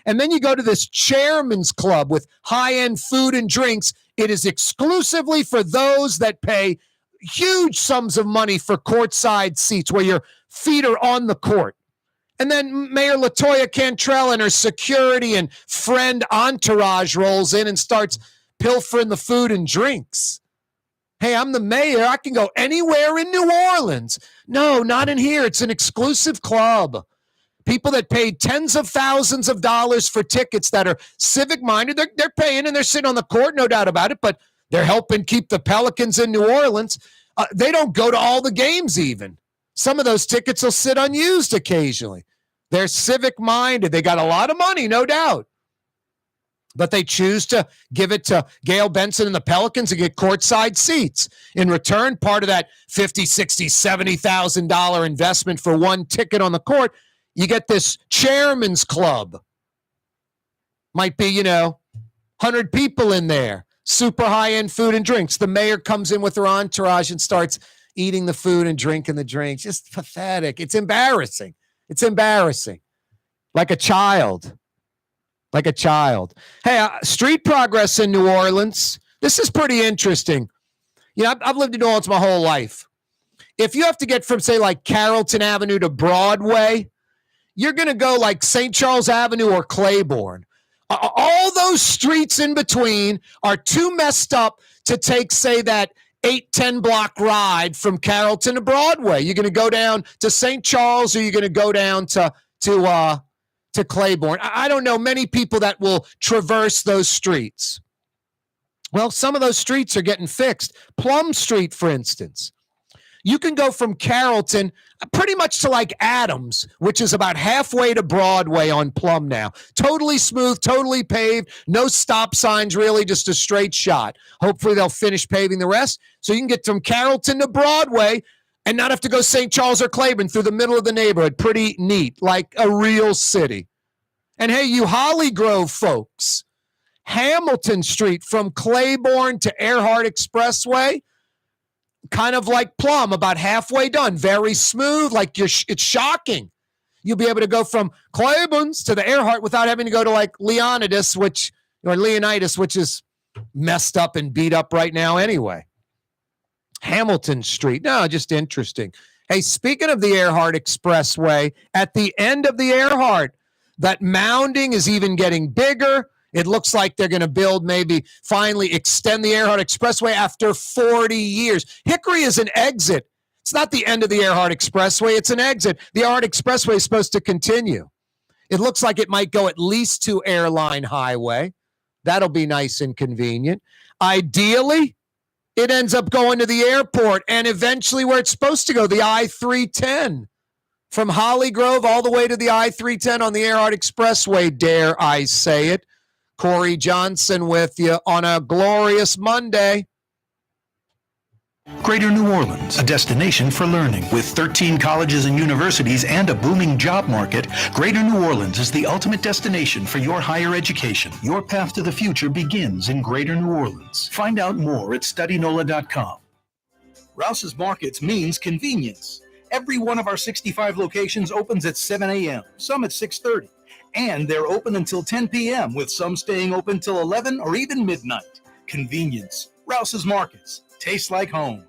And then you go to this chairman's club with high-end food and drinks. It is exclusively for those that pay huge sums of money for courtside seats where your feet are on the court. And then Mayor LaToya Cantrell and her security and friend entourage rolls in and starts pilfering the food and drinks. Hey, I'm the mayor. I can go anywhere in New Orleans. No, not in here. It's an exclusive club. People that paid tens of thousands of dollars for tickets that are civic-minded, they're paying and they're sitting on the court, no doubt about it, but they're helping keep the Pelicans in New Orleans. They don't go to all the games even. Some of those tickets will sit unused occasionally. They're civic-minded. They got a lot of money, no doubt. But they choose to give it to Gail Benson and the Pelicans and get courtside seats. In return, part of that $50,000, $60,000, $70,000 investment for one ticket on the court, you get this chairman's club. Might be, 100 people in there. super high-end food and drinks. The mayor comes in with her entourage and starts eating the food and drinking the drinks. Just pathetic. It's embarrassing. It's embarrassing. Like a child. Like a child. Hey, street progress in New Orleans. This is pretty interesting. You know, I've lived in New Orleans my whole life. If you have to get from, say, like Carrollton Avenue to Broadway, you're going to go like St. Charles Avenue or Claiborne. All those streets in between are too messed up to take, say, that 8-10 block ride from Carrollton to Broadway. You're going to go down to St. Charles or you're going to go down to Claiborne. I don't know many people that will traverse those streets. Well, some of those streets are getting fixed. Plum Street, for instance. You can go from Carrollton pretty much to like Adams, which is about halfway to Broadway on Plum now. Totally smooth, totally paved, no stop signs really, just a straight shot. Hopefully they'll finish paving the rest so you can get from Carrollton to Broadway and not have to go St. Charles or Claiborne through the middle of the neighborhood. Pretty neat, like a real city. And hey, you Holly Grove folks, Hamilton Street from Claiborne to Earhart Expressway, kind of like Plum, about halfway done. Very smooth, like it's shocking. You'll be able to go from Claiborne's to the Earhart without having to go to like Leonidas, which is messed up and beat up right now anyway. Hamilton Street, no, just interesting. Hey, speaking of the Earhart Expressway, at the end of the Earhart, that mounding is even getting bigger. It looks like they're going to build, maybe finally extend the Earhart Expressway after 40 years. Hickory is an exit. It's not the end of the Earhart Expressway. It's an exit. The Earhart Expressway is supposed to continue. It looks like it might go at least to Airline Highway. That'll be nice and convenient. Ideally, it ends up going to the airport and eventually where it's supposed to go, the I-310. From Holly Grove all the way to the I-310 on the Earhart Expressway, dare I say it. Corey Johnson with you on a glorious Monday. Greater New Orleans, a destination for learning. With 13 colleges and universities and a booming job market, Greater New Orleans is the ultimate destination for your higher education. Your path to the future begins in Greater New Orleans. Find out more at studynola.com. Rouse's Markets means convenience. Every one of our 65 locations opens at 7 a.m., some at 6:30. And they're open until 10 p.m., with some staying open till 11 or even midnight. Convenience. Rouse's Markets. Tastes like home.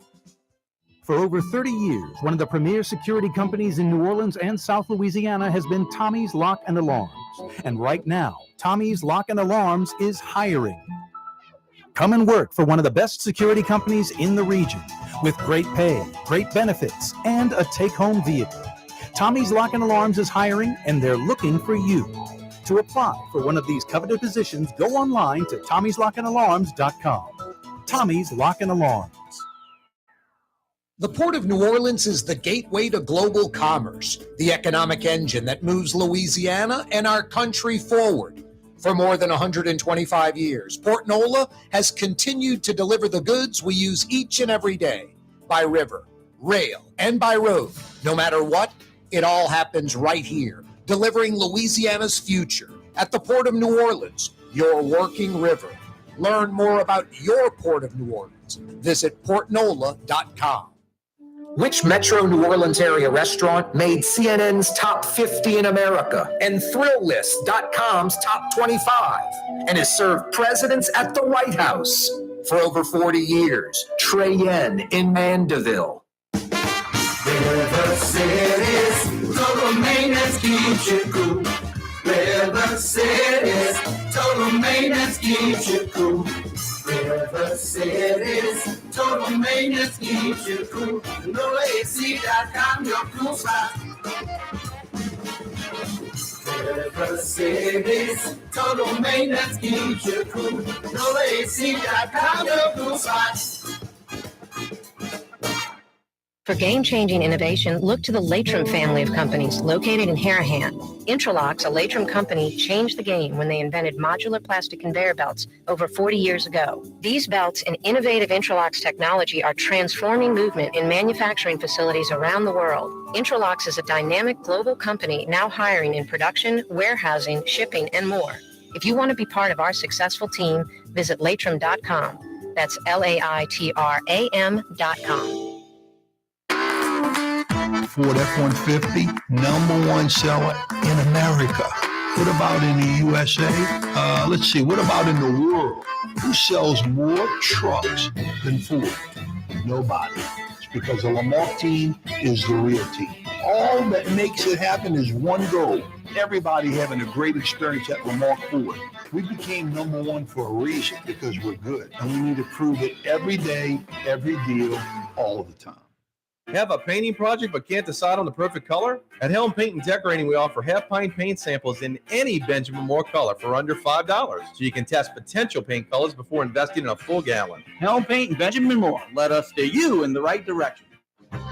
For over 30 years, one of the premier security companies in New Orleans and South Louisiana has been Tommy's Lock and Alarms. And right now, Tommy's Lock and Alarms is hiring. Come and work for one of the best security companies in the region with great pay, great benefits, and a take-home vehicle. Tommy's Lock and Alarms is hiring, and they're looking for you. To apply for one of these coveted positions, go online to tommyslockandalarms.com. Tommy's Lock and Alarms. The Port of New Orleans is the gateway to global commerce, the economic engine that moves Louisiana and our country forward. For more than 125 years, Port Nola has continued to deliver the goods we use each and every day, by river, rail, and by road. No matter what, it all happens right here, delivering Louisiana's future at the Port of New Orleans, your working river. Learn more about your Port of New Orleans. Visit portnola.com. Which Metro New Orleans area restaurant made CNN's top 50 in America and ThrillList.com's top 25 and has served presidents at the White House for over 40 years? Trey Yen in Mandeville. River City's total maintenance keeps you cool. River City's total maintenance keeps you cool. River City's total maintenance keeps you cool. NoAC.com, your cool spot. River City's total maintenance keeps you cool. NoAC.com, your cool spot. For game-changing innovation, look to the LaToya family of companies located in Harahan. Intralocks, a LaToya company, changed the game when they invented modular plastic conveyor belts over 40 years ago. These belts and innovative Intralocks technology are transforming movement in manufacturing facilities around the world. Intralocks is a dynamic global company now hiring in production, warehousing, shipping, and more. If you want to be part of our successful team, visit Latram.com. That's LAITRAM.com. Ford F-150, #1 seller in America. What about in the USA? Let's see, what about in the world? Who sells more trucks than Ford? Nobody. It's because the Lamar team is the real team. All that makes it happen is one goal. Everybody having a great experience at Lamar Ford. We became #1 for a reason, because we're good. And we need to prove it every day, every deal, all the time. Have a painting project but can't decide on the perfect color? At Helm Paint and Decorating, we offer half-pint paint samples in any Benjamin Moore color for under $5, so you can test potential paint colors before investing in a full gallon. Helm Paint and Benjamin Moore. Let us steer you in the right direction.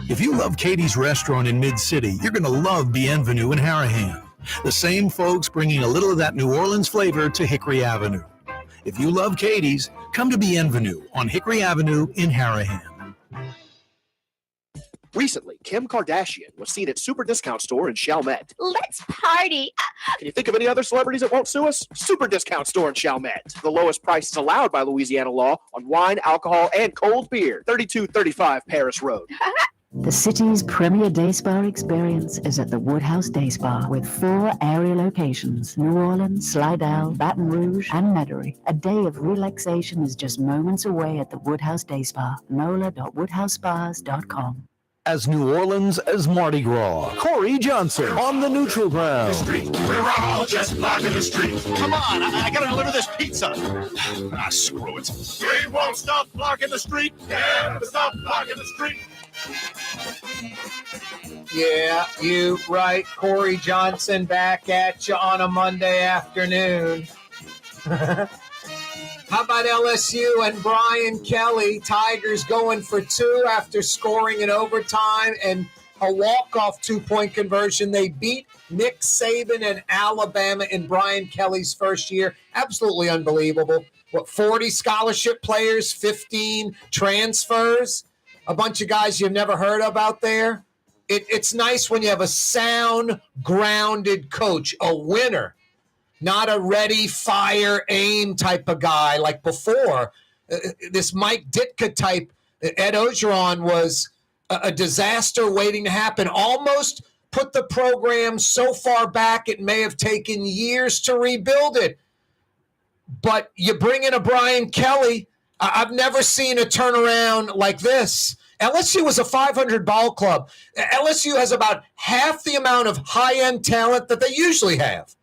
If you love Katie's Restaurant in Mid-City, you're going to love Bienvenue in Harahan. The same folks bringing a little of that New Orleans flavor to Hickory Avenue. If you love Katie's, come to Bienvenue on Hickory Avenue in Harahan. Recently, Kim Kardashian was seen at Super Discount Store in Chalmette. Let's party. Can you think of any other celebrities that won't sue us? Super Discount Store in Chalmette. The lowest prices allowed by Louisiana law on wine, alcohol, and cold beer. 3235 Paris Road. The city's premier day spa experience is at the Woodhouse Day Spa with 4 area locations: New Orleans, Slidell, Baton Rouge, and Metairie. A day of relaxation is just moments away at the Woodhouse Day Spa. NOLA.woodhousespas.com. As New Orleans as Mardi Gras, Corey Johnson on the neutral ground. We're all just blocking the street. Come on, I gotta deliver this pizza. Screw it. We won't stop blocking the street. Yeah, stop blocking the street. Yeah, you right. Corey Johnson back at you on a Monday afternoon. How about LSU and Brian Kelly? Tigers going for 2 after scoring in overtime and a walk-off 2-point conversion. They beat Nick Saban and Alabama in Brian Kelly's first year. Absolutely unbelievable. 40 scholarship players, 15 transfers, a bunch of guys you've never heard of out there. It's nice when you have a sound, grounded coach, a winner. Not a ready, fire, aim type of guy like before. This Mike Ditka type, Ed Ogeron, was a disaster waiting to happen. Almost put the program so far back it may have taken years to rebuild it. But you bring in a Brian Kelly. I've never seen a turnaround like this. LSU was a 500 ball club. LSU has about half the amount of high-end talent that they usually have.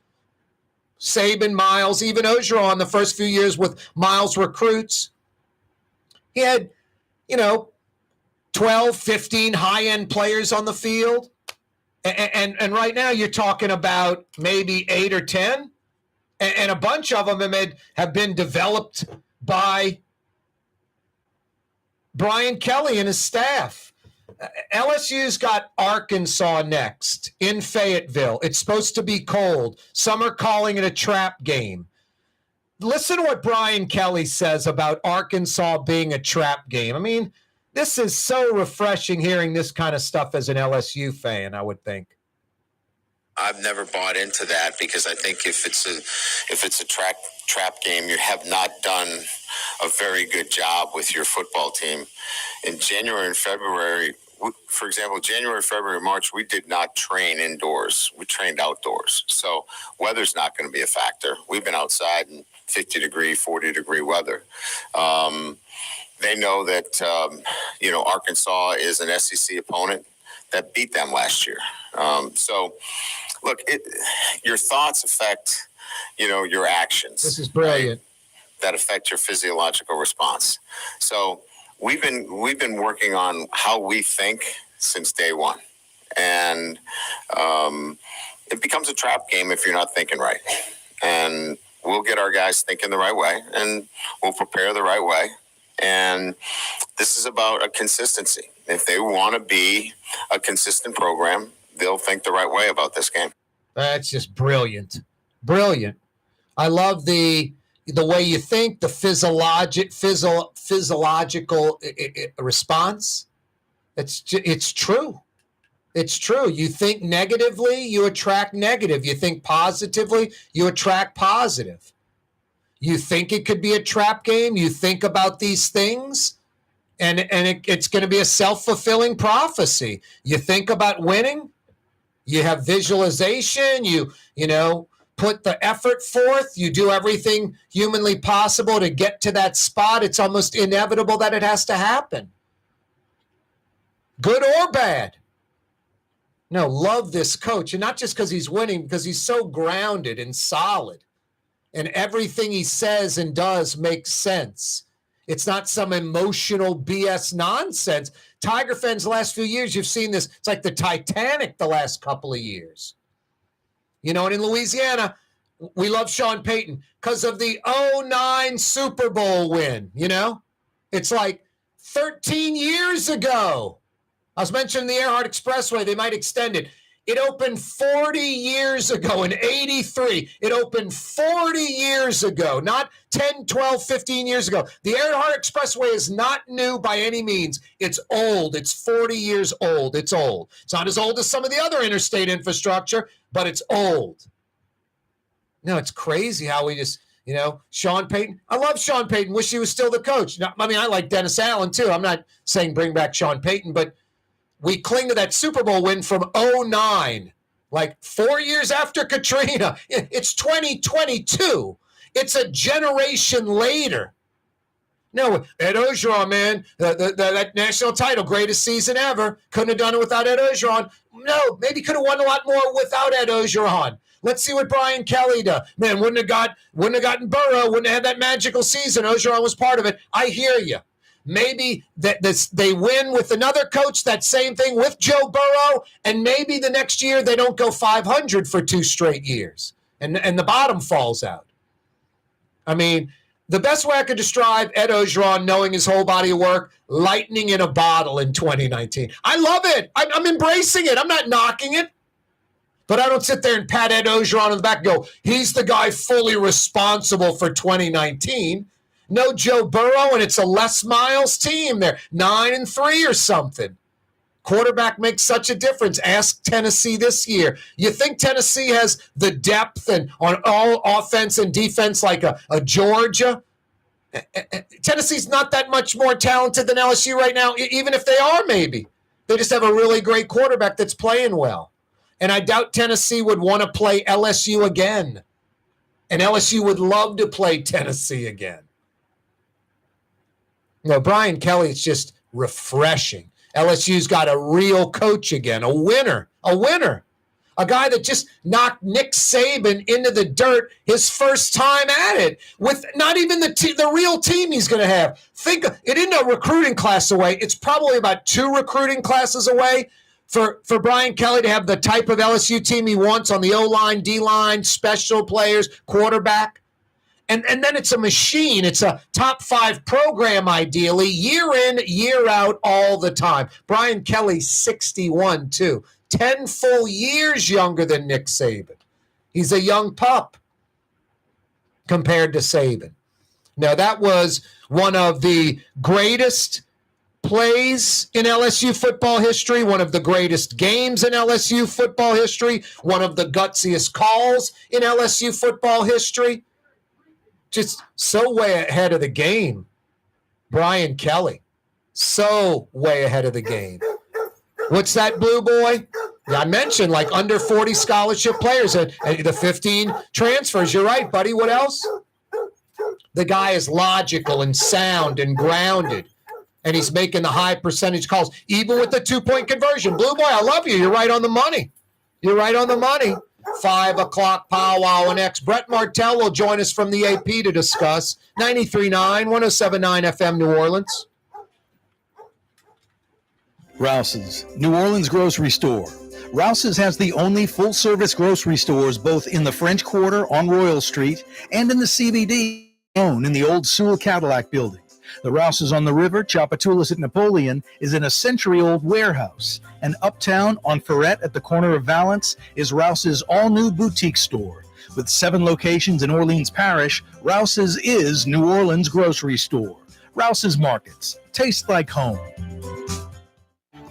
Saban, Miles, even Ogeron the first few years with Miles recruits. He had, 12, 15 high-end players on the field. And right now you're talking about maybe 8 or 10. And a bunch of them have been developed by Brian Kelly and his staff. LSU's got Arkansas next in Fayetteville. It's supposed to be cold. Some are calling it a trap game. Listen to what Brian Kelly says about Arkansas being a trap game. I mean, this is so refreshing hearing this kind of stuff as an LSU fan, I would think. I've never bought into that because I think if it's a trap game, you have not done a very good job with your football team. In January and February, for example, January, February, March, we did not train indoors. We trained outdoors. So weather's not going to be a factor. We've been outside in 50-degree, 40-degree weather. They know that, Arkansas is an SEC opponent that beat them last year. So, look, your thoughts affect, your actions. This is brilliant. Right? That affect your physiological response. So we've been working on how we think since day one. And it becomes a trap game if you're not thinking right. And we'll get our guys thinking the right way, and we'll prepare the right way. And this is about a consistency. If they want to be a consistent program, they'll think the right way about this game. That's just brilliant. Brilliant. I love the way you think, the physiological response. It's true. It's true. You think negatively, you attract negative. You think positively, you attract positive. You think it could be a trap game. You think about these things, and it's going to be a self-fulfilling prophecy. You think about winning. You have visualization. You put the effort forth. You do everything humanly possible to get to that spot. It's almost inevitable that it has to happen. Good or bad. No, love this coach. And not just because he's winning, because he's so grounded and solid. And everything he says and does makes sense. It's not some emotional BS nonsense. Tiger fans the last few years, you've seen this. It's like the Titanic the last couple of years. And in Louisiana, we love Sean Payton because of the 2009 Super Bowl win, It's like 13 years ago. I was mentioning the Earhart Expressway. They might extend it. It opened 40 years ago in 83. It opened 40 years ago, not 10, 12, 15 years ago. The Earhart Expressway is not new by any means. It's old. It's 40 years old. It's old. It's not as old as some of the other interstate infrastructure, but it's old. No, it's crazy how we just, Sean Payton. I love Sean Payton. Wish he was still the coach. I like Dennis Allen, too. I'm not saying bring back Sean Payton, but we cling to that Super Bowl win from 2009, like 4 years after Katrina. It's 2022. It's a generation later. No, Ed Ogeron, man, that national title, greatest season ever. Couldn't have done it without Ed Ogeron. No, maybe could have won a lot more without Ed Ogeron. Let's see what Brian Kelly does. Man, wouldn't have gotten Burrow, wouldn't have had that magical season. Ogeron was part of it. I hear you. Maybe they win with another coach, that same thing with Joe Burrow, and maybe the next year they don't go 500 for 2 straight years, and the bottom falls out. I mean, the best way I could describe Ed Ogeron, knowing his whole body of work, lightning in a bottle in 2019. I love it. I'm embracing it. I'm not knocking it. But I don't sit there and pat Ed Ogeron on the back and go, he's the guy fully responsible for 2019. No Joe Burrow, and it's a Les Miles team. They're 9-3 or something. Quarterback makes such a difference. Ask Tennessee this year. You think Tennessee has the depth and on all offense and defense like a Georgia? Tennessee's not that much more talented than LSU right now, even if they are maybe. They just have a really great quarterback that's playing well. And I doubt Tennessee would want to play LSU again. And LSU would love to play Tennessee again. Brian Kelly, it's just refreshing. LSU's got a real coach again, a winner, a guy that just knocked Nick Saban into the dirt his first time at it with not even the real team he's going to have. Think it isn't a recruiting class away. It's probably about 2 recruiting classes away for Brian Kelly to have the type of LSU team he wants on the O-line, D-line, special players, quarterback. And then it's a machine. It's a top 5 program, ideally, year in, year out, all the time. Brian Kelly's 61, too. 10 full years younger than Nick Saban. He's a young pup compared to Saban. Now, that was one of the greatest plays in LSU football history, one of the greatest games in LSU football history, one of the gutsiest calls in LSU football history. Just so way ahead of the game, Brian Kelly. So way ahead of the game. What's that, Blue Boy? Yeah, I mentioned like under 40 scholarship players and the 15 transfers. You're right, buddy. What else? The guy is logical and sound and grounded, and he's making the high percentage calls, even with the 2-point conversion. Blue Boy, I love you. You're right on the money. 5 o'clock powwow and X. Brett Martell will join us from the AP to discuss 93.9, 107.9 FM New Orleans. Rouse's, New Orleans grocery store. Rouse's has the only full-service grocery stores both in the French Quarter on Royal Street and in the CBD in the old Sewell Cadillac building. The Rouse's on the river, Tchoupitoulas at Napoleon, is in a century-old warehouse. And uptown on Ferret at the corner of Valence is Rouse's all-new boutique store. With 7 locations in Orleans Parish, Rouse's is New Orleans grocery store. Rouse's Markets. Taste like home.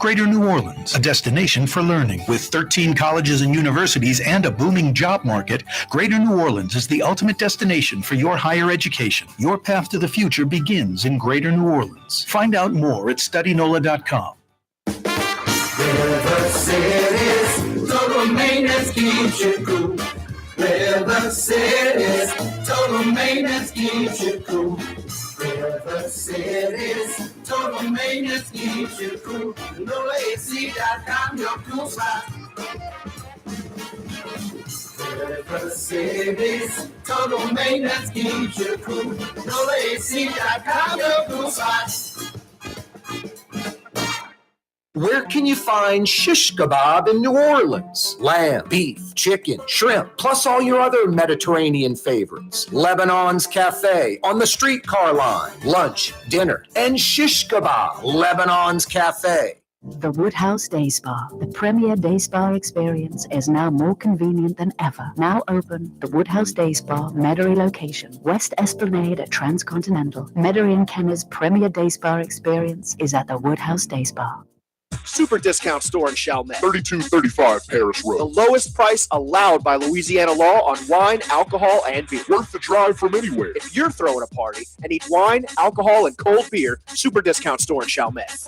Greater New Orleans, a destination for learning. With 13 colleges and universities and a booming job market, Greater New Orleans is the ultimate destination for your higher education. Your path to the future begins in Greater New Orleans. Find out more at studynola.com. River City's total maintenance keeps you cool. River City's total maintenance keeps you cool. River City's total maintenance keeps you cool. NolaAC.com, your cool spot. River City's total maintenance keeps you cool. NolaAC.com, your cool spot. Where can you find shish kebab in New Orleans? Lamb, beef, chicken, shrimp, plus all your other Mediterranean favorites. Lebanon's Cafe on the streetcar line. Lunch, dinner, and shish kebab. Lebanon's Cafe. The Woodhouse Day Spa, the premier day spa experience, is now more convenient than ever. Now open, the Woodhouse Day Spa, Metairie location, West Esplanade at Transcontinental. Metairie and Kenner's premier day spa experience is at the Woodhouse Day Spa. Super discount store in Chalmette. 3235 Paris Road. The lowest price allowed by Louisiana law on wine, alcohol, and beer. Worth the drive from anywhere. If you're throwing a party and need wine, alcohol, and cold beer, Super discount store in Chalmette.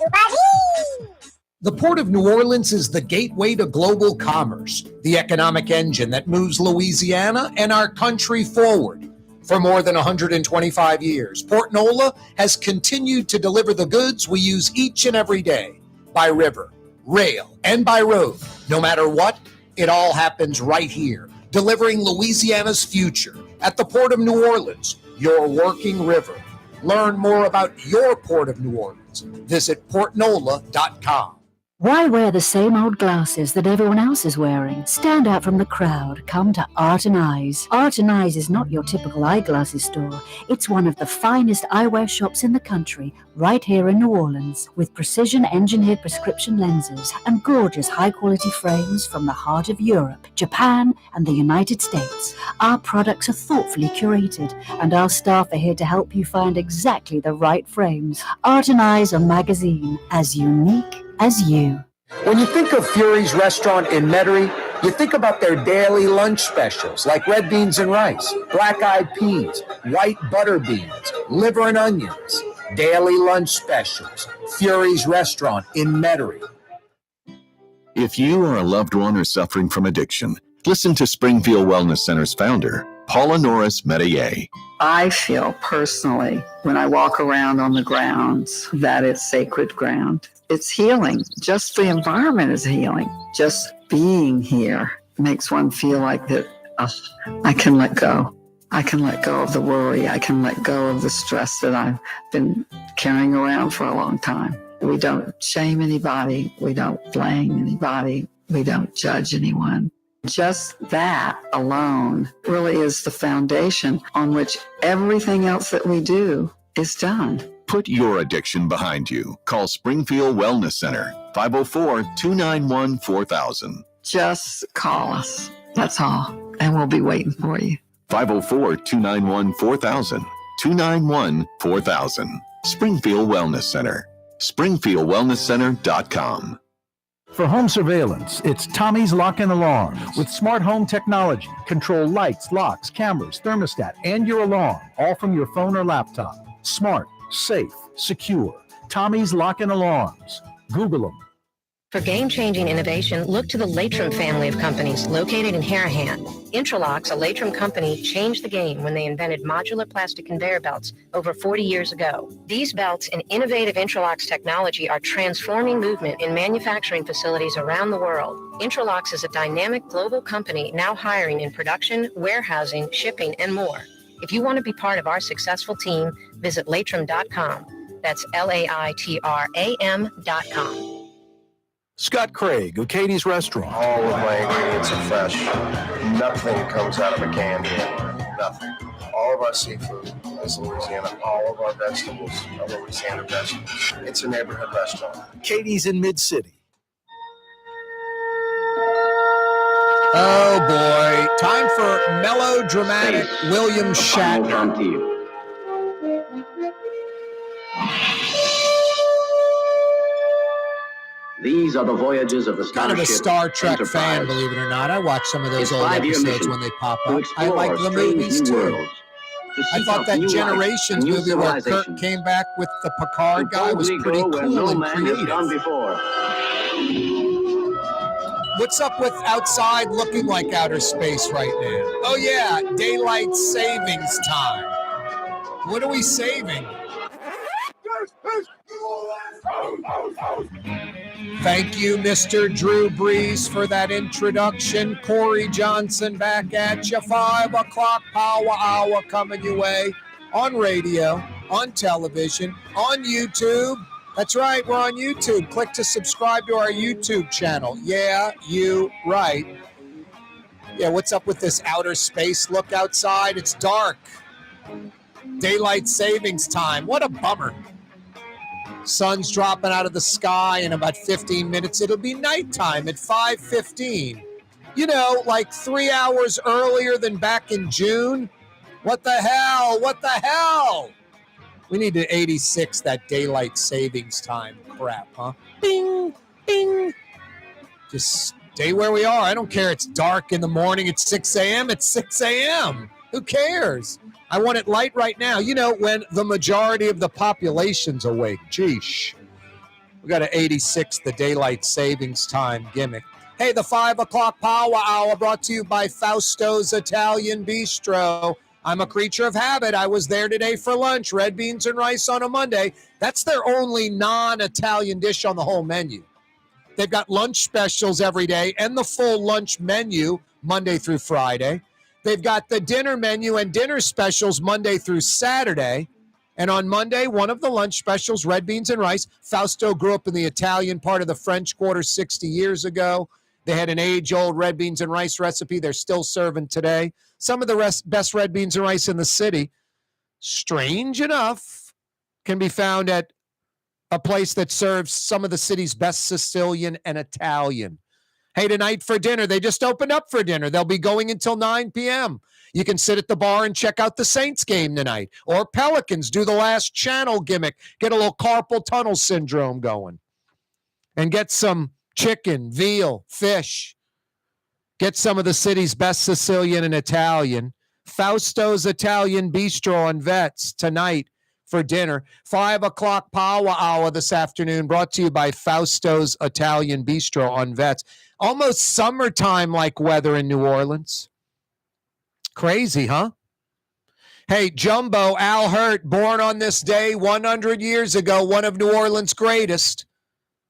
The Port of New Orleans is the gateway to global commerce, the economic engine that moves Louisiana and our country forward. For more than 125 years, Port Nola has continued to deliver the goods we use each and every day. By river, rail, and by road. No matter what, it all happens right here, delivering Louisiana's future at the Port of New Orleans, your working river. Learn more about your Port of New Orleans. Visit portnola.com. Why wear the same old glasses that everyone else is wearing? Stand out from the crowd. Come to Art and Eyes. Art and Eyes is not your typical eyeglasses store. It's one of the finest eyewear shops in the country, right here in New Orleans, with precision-engineered prescription lenses and gorgeous high-quality frames from the heart of Europe, Japan, and the United States. Our products are thoughtfully curated, and our staff are here to help you find exactly the right frames. Art and Eyes, a magazine as unique as you. When you think of Fury's Restaurant in Metairie, you think about their daily lunch specials like red beans and rice, black-eyed peas, white butter beans, liver and onions. Daily lunch specials. Fury's Restaurant in Metairie. If you or a loved one are suffering from addiction, listen to Springfield Wellness Center's founder, Paula Norris Metier. I feel personally, when I walk around on the grounds, that it's sacred ground. It's healing. Just the environment is healing. Just being here makes one feel like that, I can let go. I can let go of the worry. I can let go of the stress that I've been carrying around for a long time. We don't shame anybody. We don't blame anybody. We don't judge anyone. Just that alone really is the foundation on which everything else that we do is done. Put your addiction behind you. Call Springfield Wellness Center, 504-291-4000. Just call us. That's all. And we'll be waiting for you. 504-291-4000. 291-4000. Springfield Wellness Center. SpringfieldWellnessCenter.com. For home surveillance, it's Tommy's Lock and Alarms. With smart home technology, control lights, locks, cameras, thermostat, and your alarm, all from your phone or laptop. Smart, safe, secure. Tommy's Lock and Alarms. Google them. For game-changing innovation, look to the LaToya family of companies located in Harahan. Intralox, a LaToya company, changed the game when they invented modular plastic conveyor belts over 40 years ago. These belts and innovative Intralox technology are transforming movement in manufacturing facilities around the world. Intralox is a dynamic global company now hiring in production, warehousing, shipping, and more. If you want to be part of our successful team, visit latram.com. That's LAITRAM.com. Scott Craig of Katie's Restaurant. All of my ingredients are fresh. Nothing comes out of a can here. Nothing. All of our seafood is Louisiana. All of our vegetables are Louisiana vegetables. It's a neighborhood restaurant. Katie's in Mid-City. Oh boy, time for melodramatic William Shatner. To you. These are the voyages of the Kind of a Star Trek fan, believe it or not. I watch some of those old episodes when they pop up. I like the movies too. I thought that Generations movie where Kirk came back with the Picard guy was pretty cool and creative. What's up with outside looking like outer space right now? Oh yeah, daylight savings time. What are we saving? Thank you, Mr. Drew Brees, for that introduction. Corey Johnson back at you. 5 o'clock power hour coming your way on radio, on television, on YouTube. That's right, we're on YouTube. Click to subscribe to our YouTube channel. Yeah, you right. Yeah, what's up with this outer space look outside? It's dark. Daylight savings time. What a bummer. Sun's dropping out of the sky in about 15 minutes. It'll be nighttime at 5:15. You know, like 3 hours earlier than back in June. What the hell? What the hell? We need to 86 that daylight savings time crap, huh? Bing, bing. Just stay where we are. I don't care. It's dark in the morning at 6 a.m. It's 6 a.m. Who cares? I want it light right now. You know, when the majority of the population's awake. Geesh. We got to 86 the daylight savings time gimmick. Hey, the 5 o'clock power hour brought to you by Fausto's Italian Bistro. I'm a creature of habit. I was there today for lunch. Red beans and rice on a Monday. That's their only non-Italian dish on the whole menu. They've got lunch specials every day and the full lunch menu Monday through Friday. They've got the dinner menu and dinner specials Monday through Saturday. And on Monday, one of the lunch specials, red beans and rice. Fausto grew up in the Italian part of the French Quarter 60 years ago. They had an age-old red beans and rice recipe they're still serving today. Some of the best red beans and rice in the city, strange enough, can be found at a place that serves some of the city's best Sicilian and Italian. Hey, tonight for dinner, they just opened up for dinner. They'll be going until 9 p.m. You can sit at the bar and check out the Saints game tonight. Or Pelicans, do the last channel gimmick. Get a little carpal tunnel syndrome going. And get some chicken, veal, fish. Get some of the city's best Sicilian and Italian. Fausto's Italian Bistro on Vets tonight for dinner. 5 o'clock power hour this afternoon brought to you by Fausto's Italian Bistro on Vets. Almost summertime-like weather in New Orleans. Crazy, huh? Hey, Jumbo Al Hurt, born on this day 100 years ago, one of New Orleans' greatest.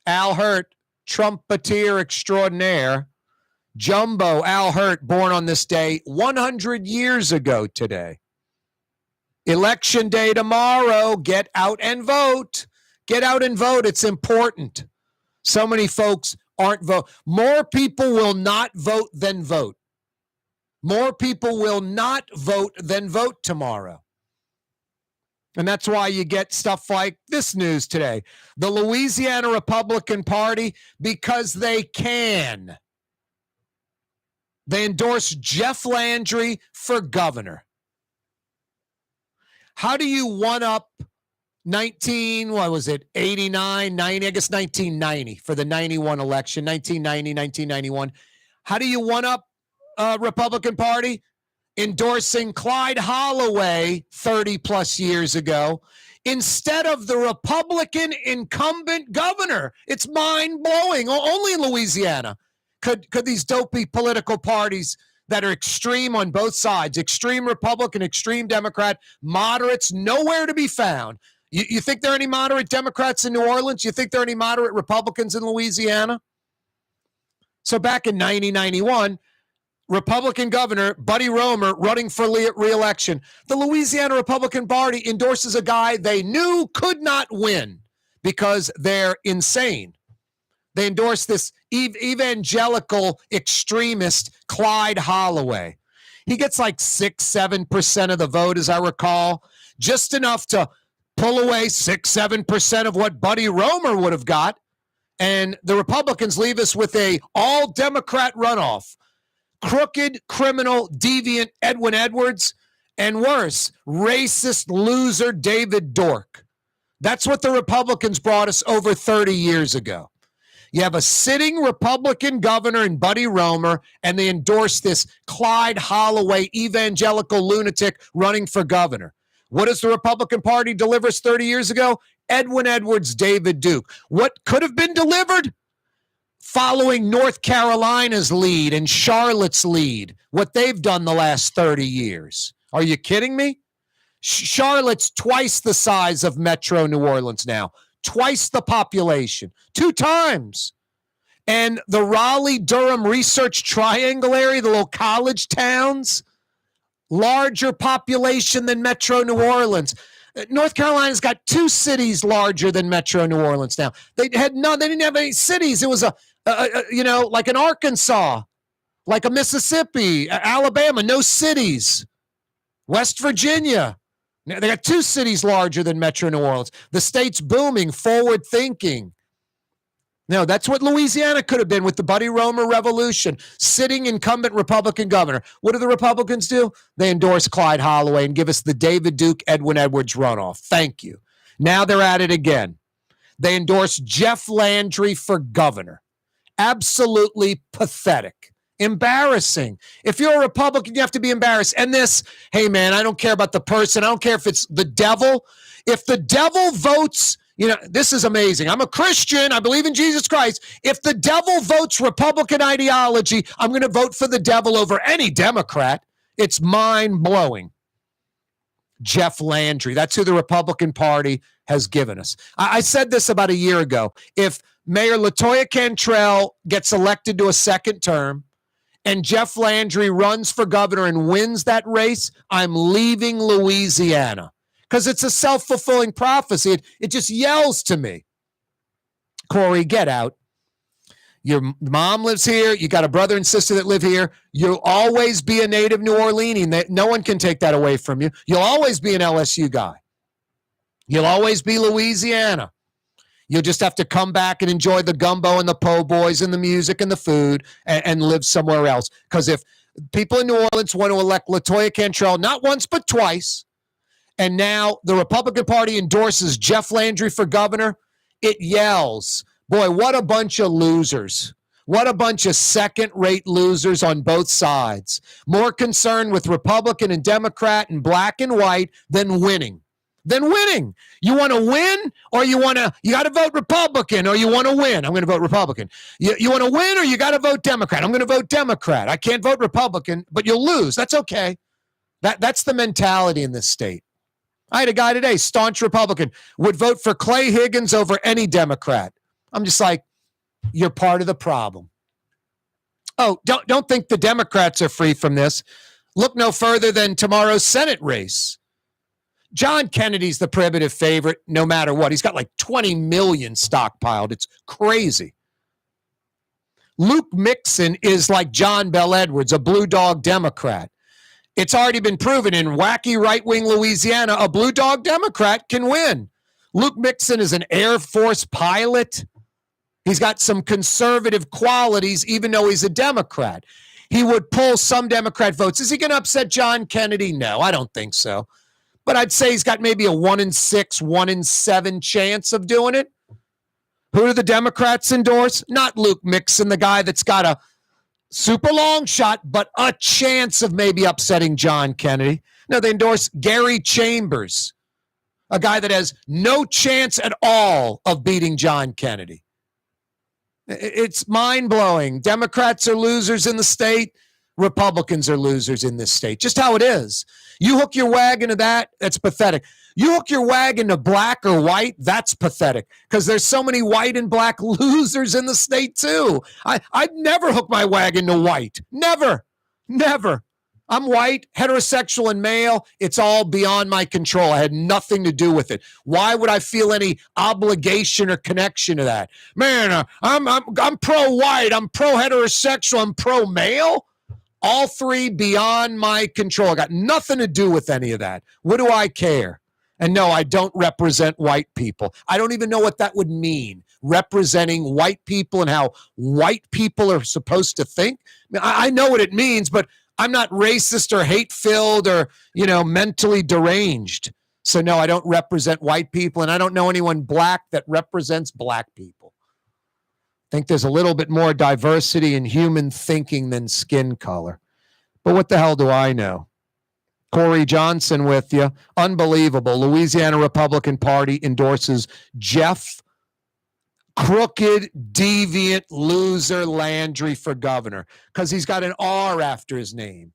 Al Hurt, trumpeter extraordinaire. Jumbo Al Hurt, born on this day 100 years ago today. Election day tomorrow. Get out and vote. Get out and vote. It's important. So many folks aren't vote. More people will not vote than vote. More people will not vote than vote tomorrow. And that's why you get stuff like this news today. The Louisiana Republican Party, because they can. They endorse Jeff Landry for governor. How do you one-up 89, 90, I guess 1990 for the 91 election, 1990, 1991. How do you one-up Republican Party? Endorsing Clyde Holloway 30-plus years ago instead of the Republican incumbent governor. It's mind-blowing. Only in Louisiana could these dopey political parties that are extreme on both sides, extreme Republican, extreme Democrat, moderates, nowhere to be found. You think there are any moderate Democrats in New Orleans? You think there are any moderate Republicans in Louisiana? So back in 1991, Republican Governor Buddy Roemer running for re-election. The Louisiana Republican Party endorses a guy they knew could not win because they're insane. They endorse this evangelical extremist Clyde Holloway. He gets like 6-7% of the vote, as I recall, just enough to pull away 6-7% of what Buddy Roemer would have got. And the Republicans leave us with a all-Democrat runoff. Crooked, criminal, deviant Edwin Edwards, and worse, racist loser David Dork. That's what the Republicans brought us over 30 years ago. You have a sitting Republican governor in Buddy Roemer, and they endorse this Clyde Holloway evangelical lunatic running for governor. What does the Republican Party deliver us 30 years ago? Edwin Edwards, David Duke. What could have been delivered? Following North Carolina's lead and Charlotte's lead, what they've done the last 30 years. Are you kidding me? Charlotte's twice the size of Metro New Orleans now. Twice the population. 2 times. And the Raleigh-Durham Research Triangle area, the little college towns, larger population than Metro New Orleans. North Carolina's got 2 cities larger than Metro New Orleans now. They didn't have any cities. It was like an Arkansas, like a Mississippi, Alabama, no cities. West Virginia. They got 2 cities larger than Metro New Orleans. The state's booming, forward thinking. No, that's what Louisiana could have been with the Buddy Roemer revolution. Sitting incumbent Republican governor. What do the Republicans do? They endorse Clyde Holloway and give us the David Duke, Edwin Edwards runoff. Thank you. Now they're at it again. They endorse Jeff Landry for governor. Absolutely pathetic. Embarrassing. If you're a Republican, you have to be embarrassed. And this, hey man, I don't care about the person. I don't care if it's the devil. If the devil votes, this is amazing. I'm a Christian. I believe in Jesus Christ. If the devil votes Republican ideology, I'm going to vote for the devil over any Democrat. It's mind-blowing. Jeff Landry. That's who the Republican Party has given us. I said this about a year ago. If Mayor LaToya Cantrell gets elected to a second term, and Jeff Landry runs for governor and wins that race, I'm leaving Louisiana. Because it's a self-fulfilling prophecy. It just yells to me. Corey, get out. Your mom lives here. You got a brother and sister that live here. You'll always be a native New Orleanian. No one can take that away from you. You'll always be an LSU guy. You'll always be Louisiana. You'll just have to come back and enjoy the gumbo and the po' boys and the music and the food and live somewhere else. Because if people in New Orleans want to elect LaToya Cantrell, not once but twice, and now the Republican Party endorses Jeff Landry for governor, it yells, boy, what a bunch of losers. What a bunch of second-rate losers on both sides. More concerned with Republican and Democrat and black and white than winning. You want to win or you got to vote Republican or you want to win. I'm going to vote Republican. You want to win or you got to vote Democrat. I'm going to vote Democrat. I can't vote Republican, but you'll lose. That's okay. That's the mentality in this state. I had a guy today, staunch Republican, would vote for Clay Higgins over any Democrat. I'm just like, you're part of the problem. Oh, don't think the Democrats are free from this. Look no further than tomorrow's Senate race. John Kennedy's the prohibitive favorite no matter what. He's got like 20 million stockpiled. It's crazy. Luke Mixon is like John Bel Edwards, a blue dog Democrat. It's already been proven in wacky right-wing Louisiana, a blue dog Democrat can win. Luke Mixon is an Air Force pilot. He's got some conservative qualities, even though he's a Democrat. He would pull some Democrat votes. Is he going to upset John Kennedy? No, I don't think so. But I'd say he's got maybe a 1 in 6, 1 in 7 chance of doing it. Who do the Democrats endorse? Not Luke Mixon, the guy that's got a super long shot, but a chance of maybe upsetting John Kennedy. No, they endorse Gary Chambers, a guy that has no chance at all of beating John Kennedy. It's mind-blowing. Democrats are losers in the state. Republicans are losers in this state. Just how it is. You hook your wagon to that, that's pathetic. You hook your wagon to black or white, that's pathetic. Because there's so many white and black losers in the state, too. I'd never hook my wagon to white. Never. I'm white, heterosexual, and male. It's all beyond my control. I had nothing to do with it. Why would I feel any obligation or connection to that? Man, I'm pro-white, I'm pro-heterosexual, I'm pro-male. All three beyond my control. I got nothing to do with any of that. What do I care? And no, I don't represent white people. I don't even know what that would mean, representing white people and how white people are supposed to think. I know what it means, but I'm not racist or hate-filled or, mentally deranged. So no, I don't represent white people, and I don't know anyone black that represents black people. think there's a little bit more diversity in human thinking than skin color. But what the hell do I know? Corey Johnson with you. Unbelievable. Louisiana Republican Party endorses Jeff crooked, deviant, loser Landry for governor because he's got an R after his name.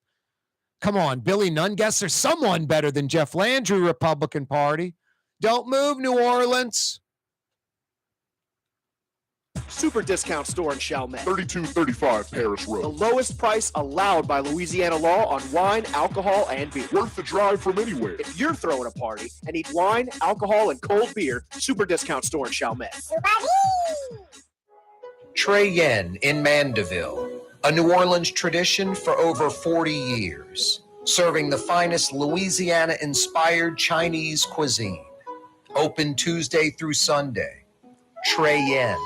Come on, Billy Nunn, guess there's someone better than Jeff Landry, Republican Party. Don't move, New Orleans. Super discount store in Chalmette. 3235 Paris Road. The lowest price allowed by Louisiana law on wine, alcohol, and beer. Worth the drive from anywhere. If you're throwing a party and need wine, alcohol, and cold beer, super discount store in Chalmette. Trey Yen in Mandeville, a New Orleans tradition for over 40 years, serving the finest Louisiana-inspired Chinese cuisine. Open Tuesday through Sunday. Trey Yen.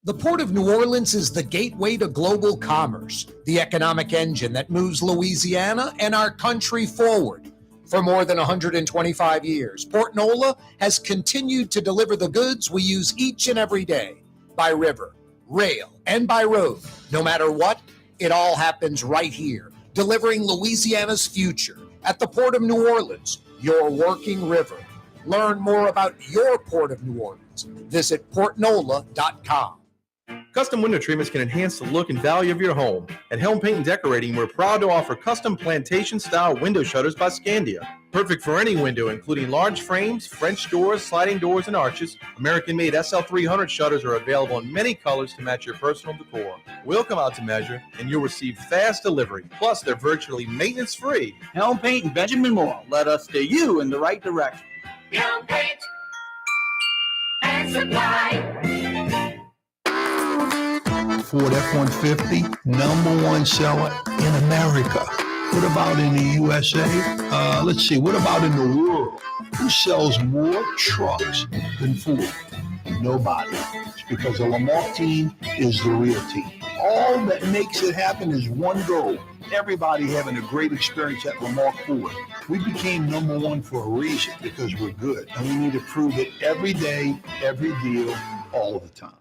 The Port of New Orleans is the gateway to global commerce, the economic engine that moves Louisiana and our country forward. For more than 125 years, Port Nola has continued to deliver the goods we use each and every day, by river, rail, and by road. No matter what, it all happens right here, delivering Louisiana's future at the Port of New Orleans, your working river. Learn more about your Port of New Orleans. Visit portnola.com. Custom window treatments can enhance the look and value of your home. At Helm Paint and Decorating, we're proud to offer custom plantation-style window shutters by Scandia. Perfect for any window, including large frames, French doors, sliding doors, and arches. American-made SL300 shutters are available in many colors to match your personal decor. We'll come out to measure, and you'll receive fast delivery. Plus, they're virtually maintenance-free. Helm Paint and Benjamin Moore. Let us steer you in the right direction. Helm Paint and Supply. Ford F-150, #1 seller in America. What about in the USA? Let's see, what about in the world? Who sells more trucks than Ford? Nobody. It's because the Lamar team is the real team. All that makes it happen is one goal. Everybody having a great experience at Lamar Ford. We became #1 for a reason, because we're good. And we need to prove it every day, every deal, all the time.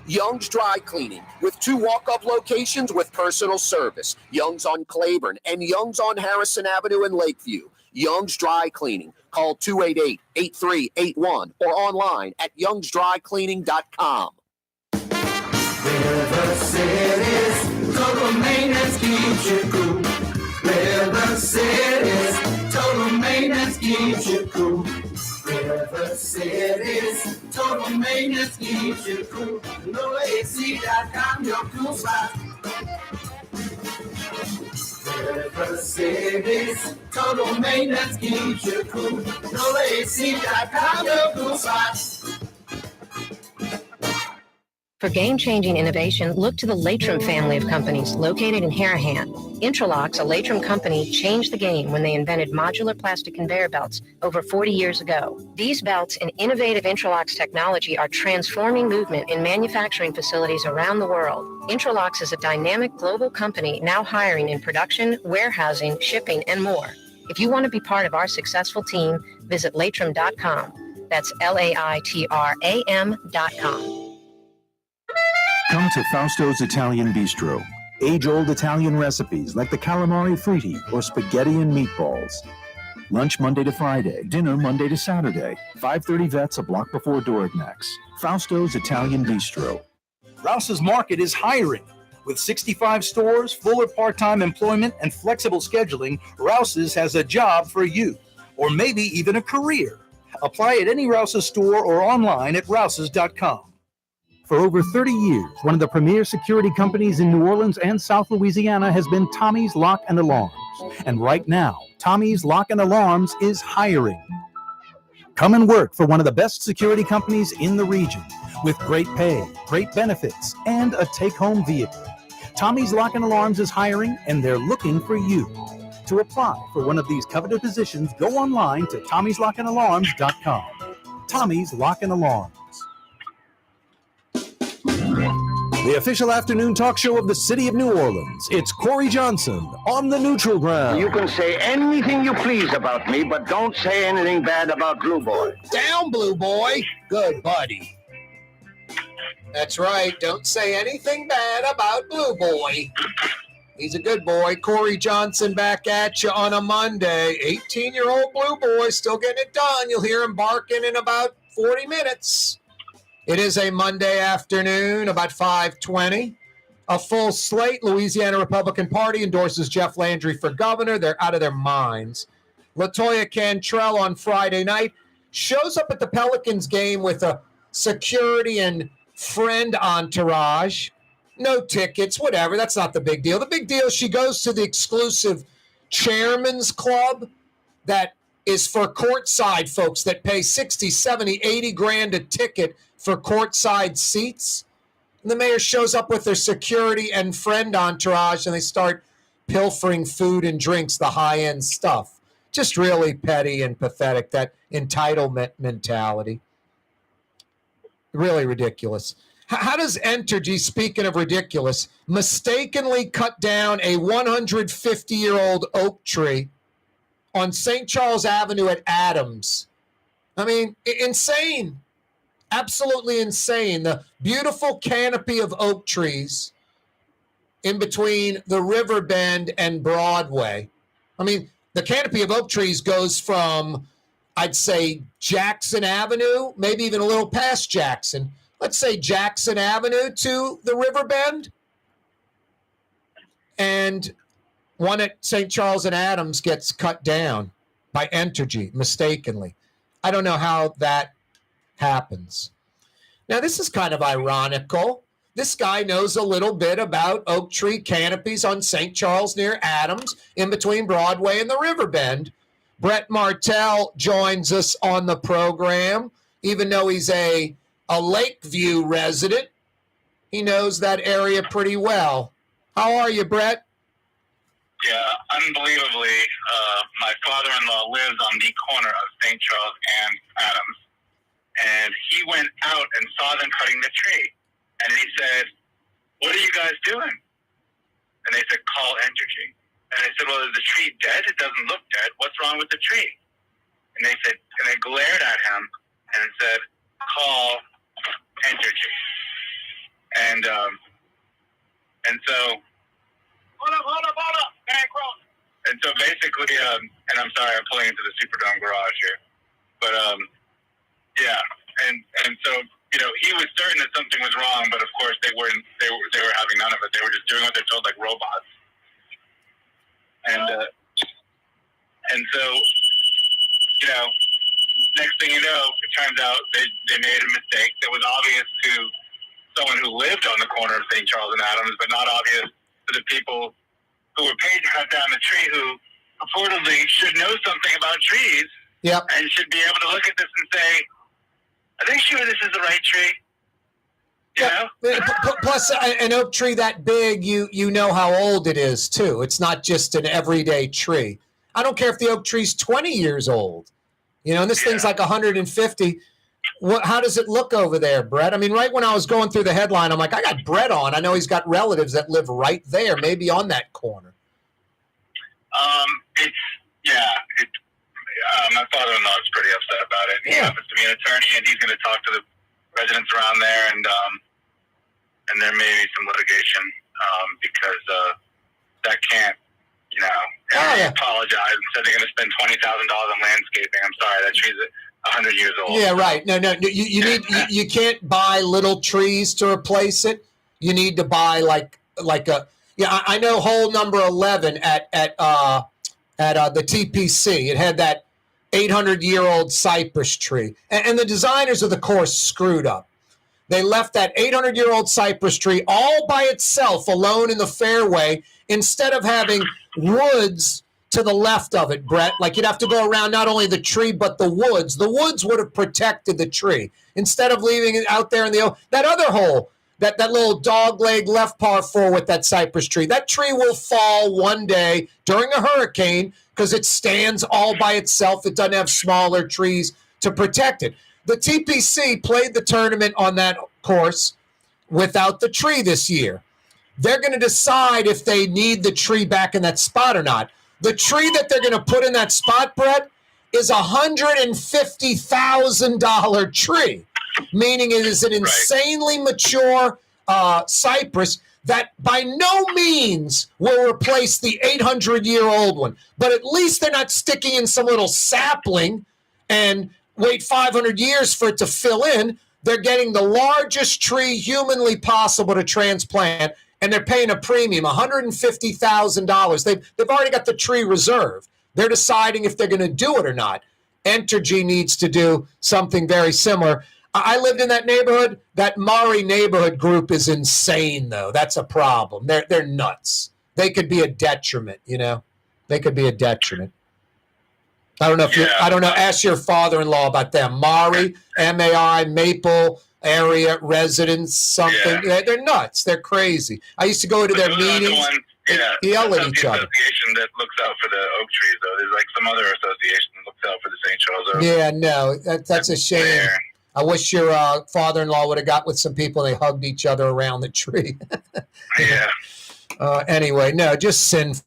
Young's Dry Cleaning, with 2 walk-up locations with personal service. Young's on Claiborne and Young's on Harrison Avenue in Lakeview. Young's Dry Cleaning. Call 288-8381 or online at youngsdrycleaning.com. River City's total maintenance keeps you cool. River City's total maintenance keeps you cool. River City's total maintenance keeps you cool. NoAC.com, your cool spot. River City's total maintenance keeps you cool. NoAC.com, your cool spot. For game-changing innovation, look to the LaToya family of companies located in Harahan. Interlocks, a LaToya company, changed the game when they invented modular plastic conveyor belts over 40 years ago. These belts and innovative Interlocks technology are transforming movement in manufacturing facilities around the world. Interlocks is a dynamic global company now hiring in production, warehousing, shipping, and more. If you want to be part of our successful team, visit latram.com. That's LAITRAM.com. Come to Fausto's Italian Bistro. Age-old Italian recipes like the calamari fritti or spaghetti and meatballs. Lunch Monday to Friday, dinner Monday to Saturday. 530 Vets, a block before Dorignax. Fausto's Italian Bistro. Rouse's Market is hiring. With 65 stores, full or part-time employment, and flexible scheduling, Rouse's has a job for you, or maybe even a career. Apply at any Rouse's store or online at rouses.com. For over 30 years, one of the premier security companies in New Orleans and South Louisiana has been Tommy's Lock and Alarms. And right now, Tommy's Lock and Alarms is hiring. Come and work for one of the best security companies in the region with great pay, great benefits, and a take-home vehicle. Tommy's Lock and Alarms is hiring, and they're looking for you. To apply for one of these coveted positions, go online to tommyslockandalarms.com. Tommy's Lock and Alarms. The official afternoon talk show of the city of New Orleans. It's Corey Johnson on the neutral ground. You can say anything you please about me, but don't say anything bad about Blue Boy. Down, Blue Boy. Good buddy. That's right. Don't say anything bad about Blue Boy. He's a good boy. Corey Johnson back at you on a Monday. 18-year-old Blue Boy still getting it done. You'll hear him barking in about 40 minutes. It is a Monday afternoon, about 5:20. A full slate. Louisiana Republican Party endorses Jeff Landry for governor. They're out of their minds. LaToya Cantrell on Friday night shows up at the Pelicans game with a security and friend entourage. No tickets, whatever. That's not the big deal. The big deal is she goes to the exclusive chairman's club that is for courtside folks that pay 60, 70, 80 grand a ticket for courtside seats. And the mayor shows up with their security and friend entourage, and they start pilfering food and drinks, the high-end stuff. Just really petty and pathetic, that entitlement mentality. Really ridiculous. How does Entergy, speaking of ridiculous, mistakenly cut down a 150-year-old oak tree on St. Charles Avenue at Adams? I mean, insane. Absolutely insane. The beautiful canopy of oak trees in between the River Bend and Broadway. I mean, the canopy of oak trees goes from, I'd say, Jackson Avenue, maybe even a little past Jackson. Let's say Jackson Avenue to the River Bend. And one at St. Charles and Adams gets cut down by Entergy mistakenly. I don't know how that happens. Now, this is kind of ironical. This guy knows a little bit about oak tree canopies on St. Charles near Adams, in between Broadway and the River Bend. Brett Martell joins us on the program, even though he's a Lakeview resident. He knows that area pretty well. How are you, Brett? Yeah, unbelievably, my father-in-law lives on the corner of St. Charles and Adams. And he went out and saw them cutting the tree. And he said, "What are you guys doing?" And they said, "Call Entergy." And they said, "Well, is the tree dead? It doesn't look dead. What's wrong with the tree?" And they said, and they glared at him and said, "Call Entergy." And so, hold up, and so basically, and I'm sorry, I'm pulling into the Superdome garage here, but yeah, and so, you know, he was certain that something was wrong, but of course they were having none of it. They were just doing what they're told, like robots. And so, you know, next thing you know, it turns out they made a mistake that was obvious to someone who lived on the corner of St. Charles and Adams, but not obvious to the people who were paid to cut down the tree, who purportedly should know something about trees. Yep. And should be able to look at this and say, "Are they sure this is the right tree?" You know? Plus, an oak tree that big, you know how old it is, too. It's not just an everyday tree. I don't care if the oak tree's 20 years old. You know, and this thing's like 150. How does it look over there, Brett? I mean, right when I was going through the headline, I'm like, I got Brett on. I know he's got relatives that live right there, maybe on that corner. My father-in-law is pretty upset about it. He happens to be an attorney, and he's going to talk to the residents around there, and there may be some litigation because that can't, you know. They apologized and said they're going to spend $20,000 on landscaping. I'm sorry, that tree's 100 years old. Yeah, right. No. You can't buy little trees to replace it. You need to buy like a. Yeah, I know hole number 11 at the TPC. It had that 800-year-old cypress tree. And the designers of the course screwed up. They left that 800-year-old cypress tree all by itself, alone in the fairway, instead of having woods to the left of it, Brett. Like, you'd have to go around not only the tree, but the woods. The woods would have protected the tree. Instead of leaving it out there in that other hole, that little dogleg left par 4 with that cypress tree. That tree will fall one day during a hurricane because it stands all by itself. It doesn't have smaller trees to protect it. The TPC played the tournament on that course without the tree this year. They're going to decide if they need the tree back in that spot or not. The tree that they're going to put in that spot, Brett, is a $150,000 tree. meaning it is an insanely mature cypress that by no means will replace the 800-year-old one. But at least they're not sticking in some little sapling and wait 500 years for it to fill in. They're getting the largest tree humanly possible to transplant, and they're paying a premium, $150,000. They've already got the tree reserved. They're deciding if they're going to do it or not. Entergy needs to do something very similar. I lived in that neighborhood. That Murray neighborhood group is insane, though. That's a problem. They're nuts. They could be a detriment, you know. They could be a detriment. I don't know if I don't know. Ask your father-in-law about them. Mari, MAI, Maple area residents, something. Yeah. They're nuts. They're crazy. I used to go to their meetings. Yell at each other. Association that looks out for the oak trees, though. There's like some other association that looks out for the St. Charles oak. Yeah, no, that's a shame. Fair. I wish your father-in-law would have got with some people and they hugged each other around the tree. Yeah. Anyway, no, just sinful.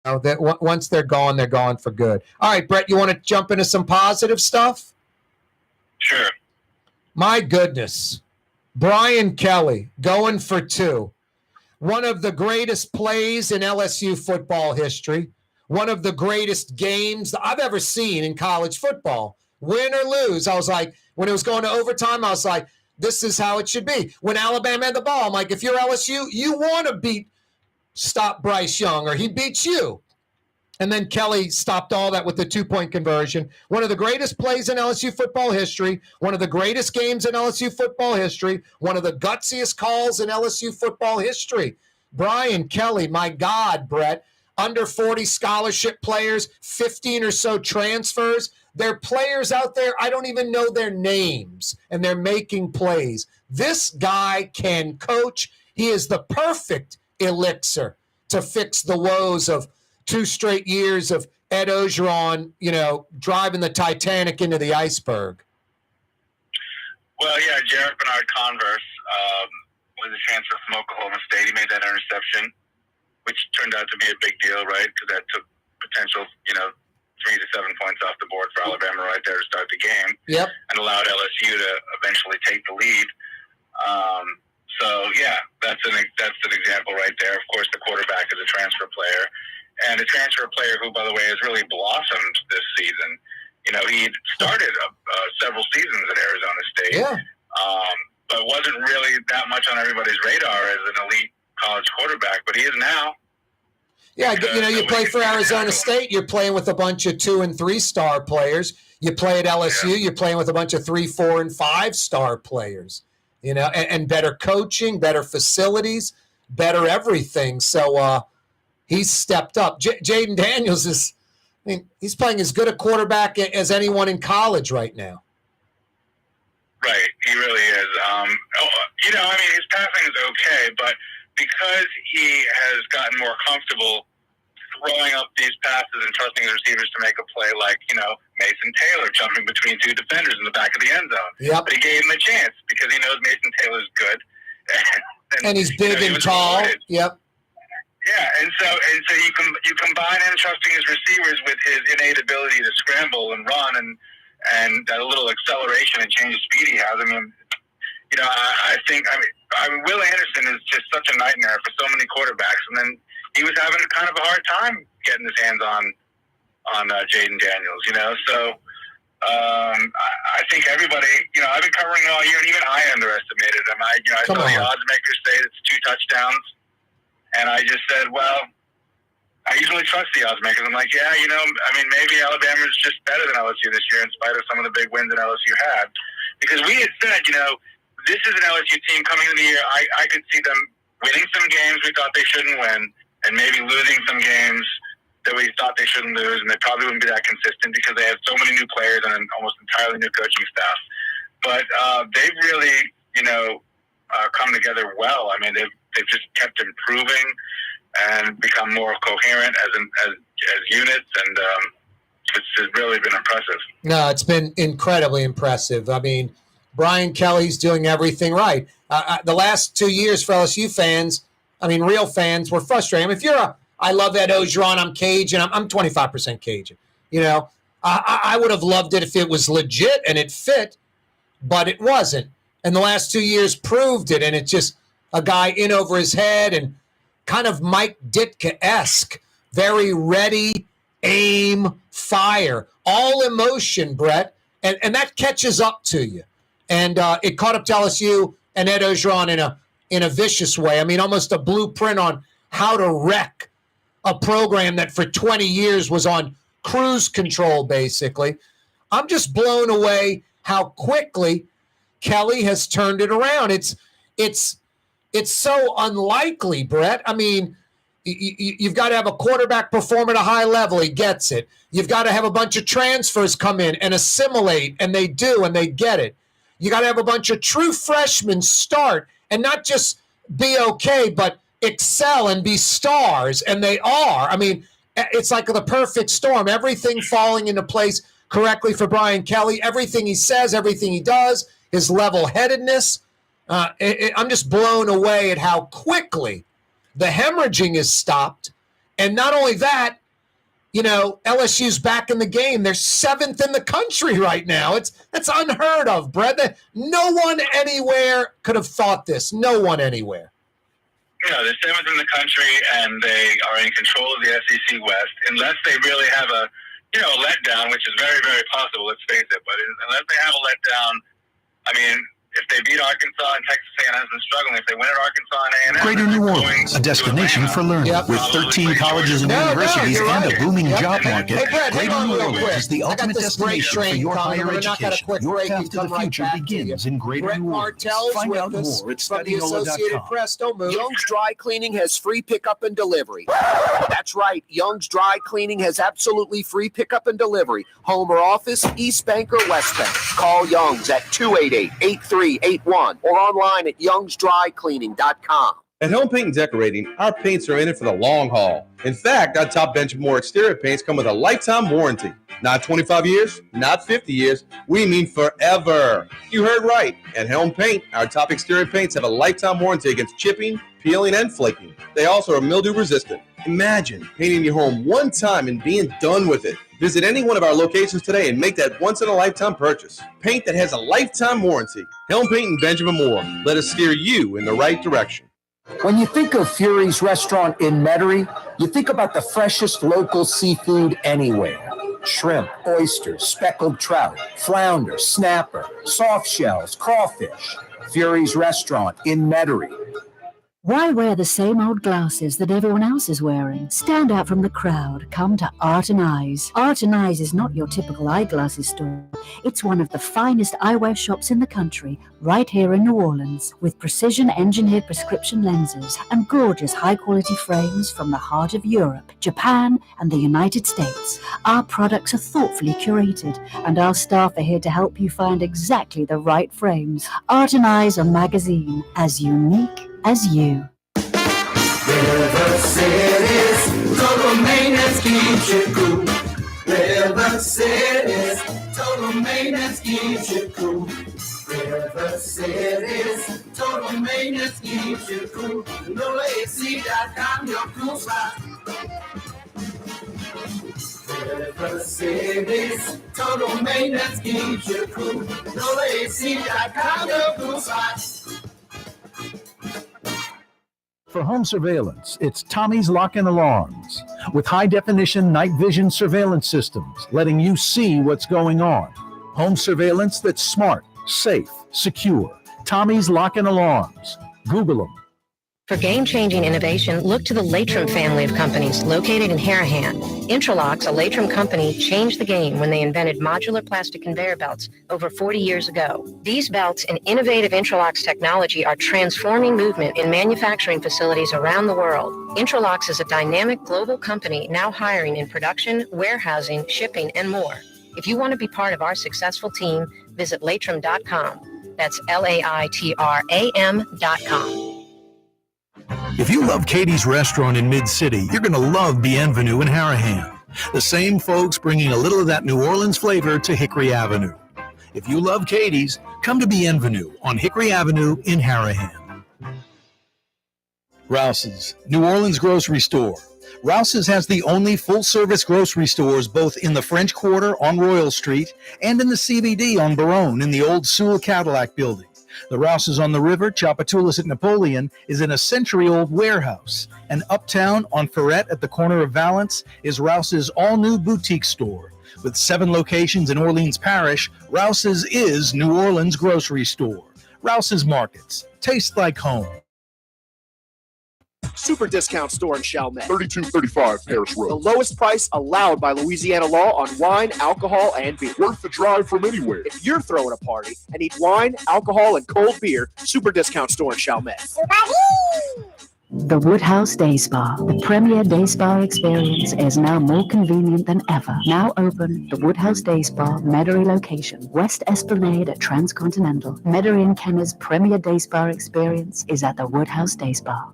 That once they're gone for good. All right, Brett, you want to jump into some positive stuff? Sure. My goodness. Brian Kelly going for 2. One of the greatest plays in LSU football history. One of the greatest games I've ever seen in college football. Win or lose, I was like, when it was going to overtime, I was like, this is how it should be. When Alabama had the ball, I'm like, if you're LSU, you want to stop Bryce Young, or he beats you. And then Kelly stopped all that with the 2-point conversion. One of the greatest plays in LSU football history, one of the greatest games in LSU football history, one of the gutsiest calls in LSU football history. Brian Kelly, my God, Brett, under 40 scholarship players, 15 or so transfers. There are players out there, I don't even know their names, and they're making plays. This guy can coach. He is the perfect elixir to fix the woes of 2 straight years of Ed Ogeron, driving the Titanic into the iceberg. Well, yeah, Jared Bernard Converse was a transfer from Oklahoma State. He made that interception, which turned out to be a big deal, right? Because that took potential, 3 to 7 points off the board for Alabama right there to start the game. Yep. And allowed LSU to eventually take the lead. So yeah, that's an example right there. Of course, the quarterback is a transfer player, and a transfer player who, by the way, has really blossomed this season. He started several seasons at Arizona State, but wasn't really that much on everybody's radar as an elite college quarterback. But he is now. Yeah, you play for Arizona State, you're playing with a bunch of 2- and 3-star players. You play at LSU, you're playing with a bunch of 3-, 4-, and 5-star players. And better coaching, better facilities, better everything. So he's stepped up. Jaden Daniels he's playing as good a quarterback as anyone in college right now. Right, he really is. His passing is okay, but because he has gotten more comfortable throwing up these passes and trusting his receivers to make a play like, Mason Taylor jumping between 2 defenders in the back of the end zone. Yep. But he gave him a chance because he knows Mason Taylor's good. and he's big and tall. Rewarded. Yep. Yeah, and so you combine him trusting his receivers with his innate ability to scramble and run and that little acceleration and change of speed he has. Will Anderson is just such a nightmare for so many quarterbacks, and then he was having kind of a hard time getting his hands on Jaden Daniels. So I think everybody, I've been covering all year, and even I underestimated him. I saw the odds makers say it's 2 touchdowns, and I just said, well, I usually trust the odds makers. I'm like, maybe Alabama's just better than LSU this year in spite of some of the big wins that LSU had, because we had said, this is an LSU team coming into the year. I could see them winning some games we thought they shouldn't win, and maybe losing some games that we thought they shouldn't lose, and they probably wouldn't be that consistent because they have so many new players and an almost entirely new coaching staff. But they've really, come together well. They've just kept improving and become more coherent as units, and it's really been impressive. No, it's been incredibly impressive. Brian Kelly's doing everything right. The last 2 years for LSU fans, real fans, were frustrating. I love Ed Ogeron, I'm Cajun, I'm 25% Cajun. I would have loved it if it was legit and it fit, but it wasn't. And the last 2 years proved it, and it's just a guy in over his head and kind of Mike Ditka-esque, very ready, aim, fire, all emotion, Brett, and that catches up to you. And it caught up to LSU and Ed Orgeron in a vicious way. I mean, almost a blueprint on how to wreck a program that for 20 years was on cruise control, basically. I'm just blown away how quickly Kelly has turned it around. It's so unlikely, Brett. I mean, you've got to have a quarterback perform at a high level. He gets it. You've got to have a bunch of transfers come in and assimilate, and they do, and they get it. You got to have a bunch of true freshmen start and not just be okay, but excel and be stars, and they are. I mean, it's like the perfect storm. Everything falling into place correctly for Brian Kelly. Everything he says, everything he does, his level-headedness. I'm just blown away at how quickly the hemorrhaging is stopped. And not only that, LSU's back in the game. They're 7th in the country right now. That's unheard of, Brett. No one anywhere could have thought this. No one anywhere. They're 7th in the country, and they are in control of the SEC West, unless they really have a letdown, which is very, very possible, let's face it. But unless they have a letdown, I mean, if they beat Arkansas and Texas A&M's been struggling, if they win at Arkansas and A&M, Greater New Orleans, a destination for learning. With 13 colleges and universities and a booming job market, Greater New Orleans is the ultimate destination for your higher education. Your path to the future begins in Greater New Orleans. Find out more at studynola.com. Young's Dry Cleaning has free pickup and delivery. That's right. Young's Dry Cleaning has absolutely free pickup and delivery. Home or office, East Bank or West Bank. Call Young's at 288-8381 or online at youngsdrycleaning.com. At Home Paint and Decorating, our paints are in it for the long haul. In fact, our top bench more exterior paints come with a lifetime warranty. Not 25 years, not 50 years, we mean forever. You heard right. At Helm Paint, our top exterior paints have a lifetime warranty against chipping, peeling, and flaking. They also are mildew resistant. Imagine painting your home one time and being done with it. Visit any one of our locations today and make that once-in-a-lifetime purchase. Paint that has a lifetime warranty. Helm Paint and Benjamin Moore. Let us steer you in the right direction. When you think of Fury's restaurant in Metairie, you think about the freshest local seafood anywhere. Shrimp, oysters, speckled trout, flounder, snapper, soft shells, crawfish. Fury's restaurant in Metairie. Why wear the same old glasses that everyone else is wearing? Stand out from the crowd. Come to Art and Eyes. Art and Eyes is not your typical eyeglasses store. It's one of the finest eyewear shops in the country, right here in New Orleans, with precision-engineered prescription lenses and gorgeous high-quality frames from the heart of Europe, Japan, and the United States. Our products are thoughtfully curated, and our staff are here to help you find exactly the right frames. Art and Eyes, a magazine as unique as you. River City's total maintenance keeps you cool. River City's total maintenance keeps you cool. River City's total maintenance keeps you cool. NolaAC.com, your cool spot. River City's total maintenance keeps you cool. NolaAC.com, your cool spot. For home surveillance, it's Tommy's Lock and Alarms. With high-definition night vision surveillance systems, letting you see what's going on. Home surveillance that's smart, safe, secure. Tommy's Lock and Alarms. Google them. For game-changing innovation, look to the LaToya family of companies located in Harahan. Intralox, a LaToya company, changed the game when they invented modular plastic conveyor belts over 40 years ago. These belts and innovative Intralox technology are transforming movement in manufacturing facilities around the world. Intralox is a dynamic global company now hiring in production, warehousing, shipping, and more. If you want to be part of our successful team, visit latram.com. That's LAITRAM.com. If you love Katie's Restaurant in Mid-City, you're going to love Bienvenue in Harahan. The same folks bringing a little of that New Orleans flavor to Hickory Avenue. If you love Katie's, come to Bienvenue on Hickory Avenue in Harahan. Rouse's, New Orleans grocery store. Rouse's has the only full-service grocery stores both in the French Quarter on Royal Street and in the CBD on Baronne in the old Sewell Cadillac building. The Rouse's on the river, Tchoupitoulas at Napoleon, is in a century-old warehouse. And uptown on Ferret at the corner of Valence is Rouse's all-new boutique store. With 7 locations in Orleans Parish, Rouse's is New Orleans' grocery store. Rouse's Markets. Taste like home. Super discount store in Chalmette. 3235 Paris Road. The lowest price allowed by Louisiana law on wine, alcohol, and beer. Worth the drive from anywhere. If you're throwing a party and need wine, alcohol, and cold beer, super discount store in Chalmette. The Woodhouse Day Spa, the premier day spa experience, is now more convenient than ever. Now open, the Woodhouse Day Spa, Metairie location, West Esplanade at Transcontinental. Metairie and Kenner's premier day spa experience is at the Woodhouse Day Spa.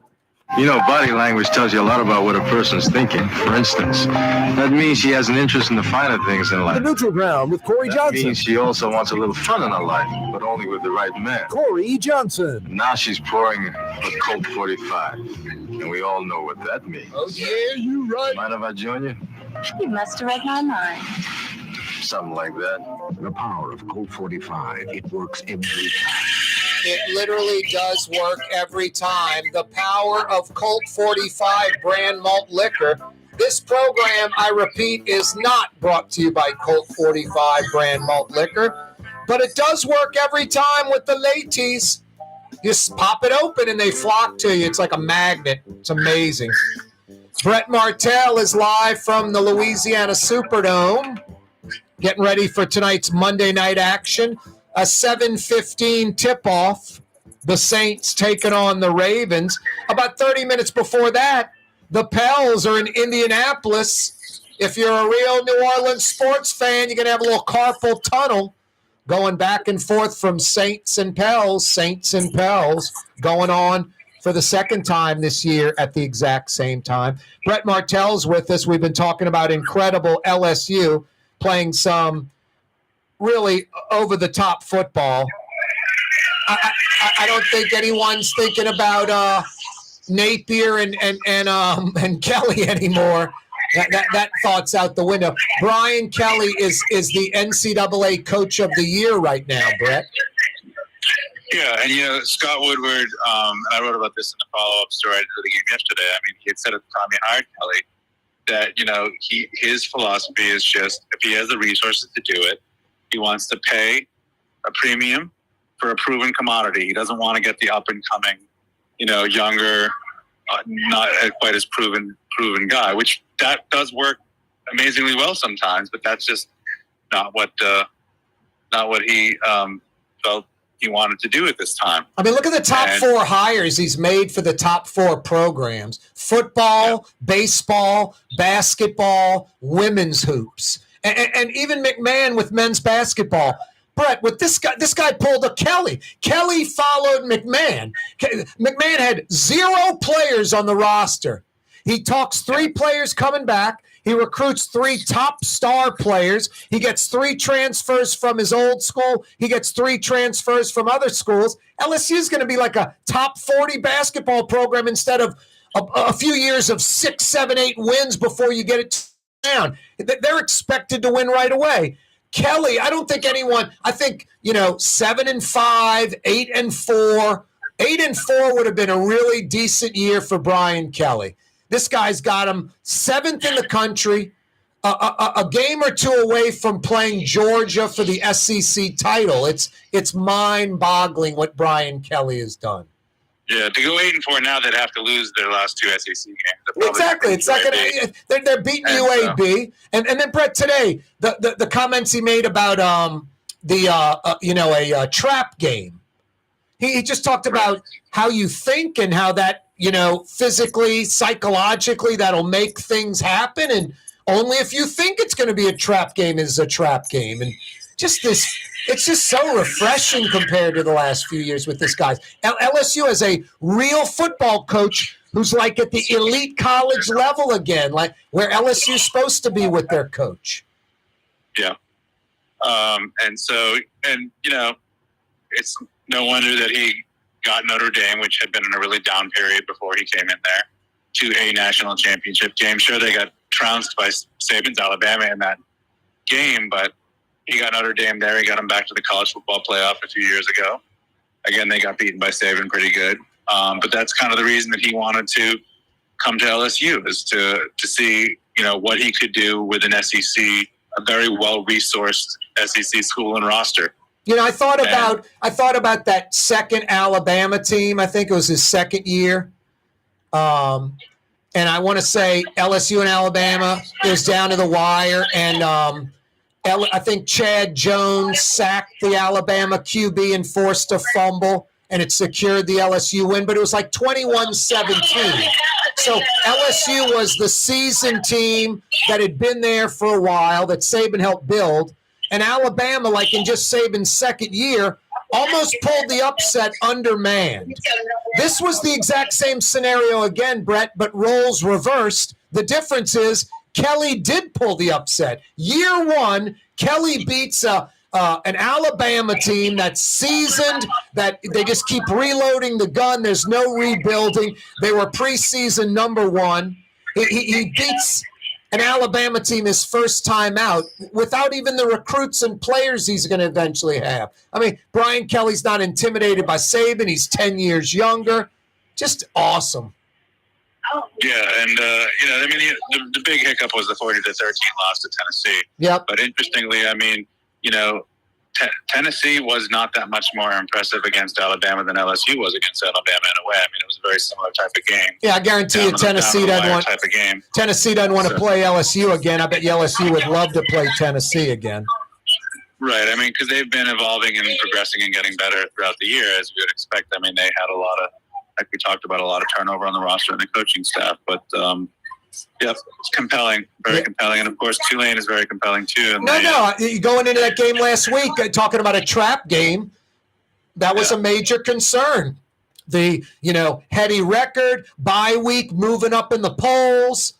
You know, body language tells you a lot about what a person's thinking. For instance, that means she has an interest in the finer things in life. The Neutral Ground with Corey Johnson. That means she also wants a little fun in her life, but only with the right man. Corey Johnson. Now she's pouring a Colt 45, and we all know what that means. Oh, yeah, you right. Mind if I join you? You must have read my mind. Something like that. The power of Colt 45. It works every time. It literally does work every time. The power of Colt 45 brand malt liquor. This program, I repeat, is not brought to you by Colt 45 brand malt liquor, but it does work every time with the ladies. Just pop it open and they flock to you. It's like a magnet. It's amazing. Brett Martell is live from the Louisiana Superdome, getting ready for tonight's Monday night action. A 7:15 tip-off. The Saints taking on the Ravens. About 30 minutes before that, the Pels are in Indianapolis. If you're a real New Orleans sports fan, you're going to have a little carpal tunnel going back and forth from Saints and Pels going on for the second time this year at the exact same time. Brett Martell's with us. We've been talking about incredible LSU playing some really over-the-top football. I don't think anyone's thinking about Napier and Kelly anymore. That thought's out the window. Brian Kelly is the NCAA Coach of the Year right now, Brett. Yeah, and Scott Woodward, and I wrote about this in the follow-up story to the game yesterday. I mean, he had said at the time he hired Kelly that, his philosophy is just if he has the resources to do it, he wants to pay a premium for a proven commodity. He doesn't want to get the up-and-coming, younger, not quite as proven guy, which that does work amazingly well sometimes, but that's just not what he felt he wanted to do at this time. I mean, look at the top 4 hires he's made for the top 4 programs: football, baseball, basketball, women's hoops. And even McMahon with men's basketball. Brett, with this guy pulled a Kelly. Kelly followed McMahon. McMahon had 0 players on the roster. He talks 3 players coming back. He recruits 3 top star players. He gets 3 transfers from his old school. He gets 3 transfers from other schools. LSU is going to be like a top 40 basketball program instead of a few years of 6, 7, 8 wins before you get it down. They're expected to win right away. Kelly, I don't think anyone. I think 7-5, 8-4. 8-4 would have been a really decent year for Brian Kelly. This guy's got him 7th in the country, a game or 2 away from playing Georgia for the SEC title. It's mind-boggling what Brian Kelly has done. Yeah, to go 8-4 now, they'd have to lose their last 2 SEC games. Exactly. It's not going to. They're beating UAB, and then Brett today the comments he made about a trap game. He just talked about how you think and how that physically, psychologically, that'll make things happen, and only if you think it's going to be a trap game is a trap game, and just this. It's just so refreshing compared to the last few years with this guy. LSU has a real football coach who's like at the elite college level again, like where LSU is supposed to be with their coach. Yeah. It's no wonder that he got Notre Dame, which had been in a really down period before he came in there, to a national championship game. Sure, they got trounced by Saban's Alabama in that game, but he got Notre Dame there. He got them back to the college football playoff a few years ago. Again, they got beaten by Saban pretty good. But that's kind of the reason that he wanted to come to LSU, is to see, what he could do with an SEC, a very well-resourced SEC school and roster. I thought about that second Alabama team. I think it was his second year. And I want to say LSU and Alabama, it was down to the wire. And I think Chad Jones sacked the Alabama QB and forced a fumble, and it secured the LSU win. But it was like 21-17. So LSU was the seasoned team that had been there for a while that Saban helped build. And Alabama, like in just Saban's second year, almost pulled the upset undermanned. This was the exact same scenario again, Brett, but roles reversed. The difference is Kelly did pull the upset. Year one, Kelly beats an Alabama team that's seasoned, that they just keep reloading the gun. There's no rebuilding. They were preseason number one. He beats an Alabama team his first time out without even the recruits and players he's going to eventually have. I mean, Brian Kelly's not intimidated by Saban. He's 10 years younger. Just awesome. Yeah, and, the big hiccup was the 40-13 loss to Tennessee. Yep. But interestingly, Tennessee was not that much more impressive against Alabama than LSU was against Alabama in a way. It was a very similar type of game. Yeah, I guarantee you Tennessee doesn't want type of game. Tennessee doesn't want to play LSU again. I bet you LSU would love to play Tennessee again. Right. Because they've been evolving and progressing and getting better throughout the year, as we would expect. They had a lot of, like we talked about, a lot of turnover on the roster and the coaching staff. But, it's compelling, very compelling. And, of course, Tulane is very compelling, too. And going into that game last week, talking about a trap game, that was a major concern. The, heady record, bye week, moving up in the polls,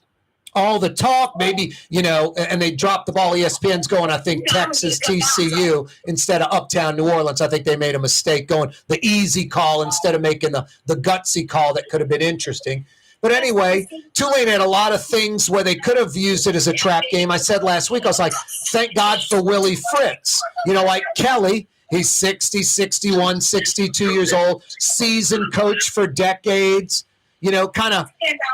all the talk, maybe, and they dropped the ball. ESPN's going, I think, Texas, TCU instead of Uptown New Orleans. I think they made a mistake going the easy call instead of making the gutsy call that could have been interesting. But anyway, Tulane had a lot of things where they could have used it as a trap game. I said last week, I was like, thank God for Willie Fritz. Like Kelly, he's 60, 61, 62 years old, seasoned coach for decades, kind of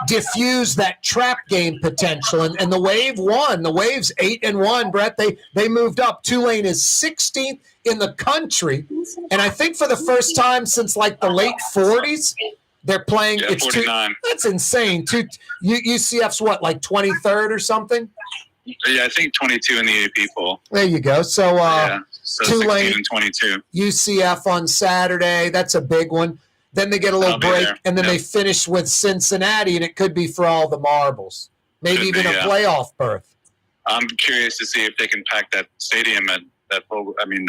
diffuse that trap game potential. And the Wave won. The Wave's 8-1, Brett. They moved up. Tulane is 16th in the country. And I think for the first time since like the late 40s, they're playing. Yeah, it's 49. That's insane. UCF's what, like 23rd or something? Yeah, I think 22 in the AP poll. There you go. So, Tulane 16 and 22. UCF on Saturday. That's a big one. Then they get a little break, and then they finish with Cincinnati, and it could be for all the marbles. Maybe even a playoff berth. I'm curious to see if they can pack that stadium at Fogelman.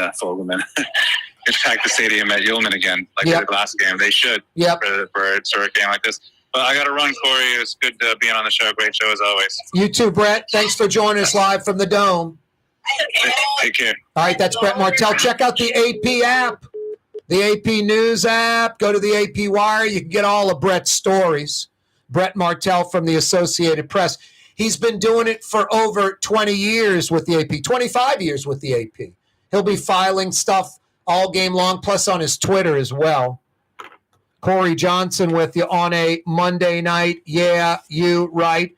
Pack the stadium at Ullman again, like the last game. They should for a historic game like this. But I got to run, Corey. It's good being on the show. Great show as always. You too, Brett. Thanks for joining us live from the Dome. Take care. All right, that's Brett Martell. Check out the AP app, the AP News app. Go to the AP Wire. You can get all of Brett's stories. Brett Martell from the Associated Press. He's been doing it for over 20 years with the AP, 25 years with the AP. He'll be filing stuff all game long, plus on his Twitter as well. Corey Johnson with you on a Monday night. Yeah, you right.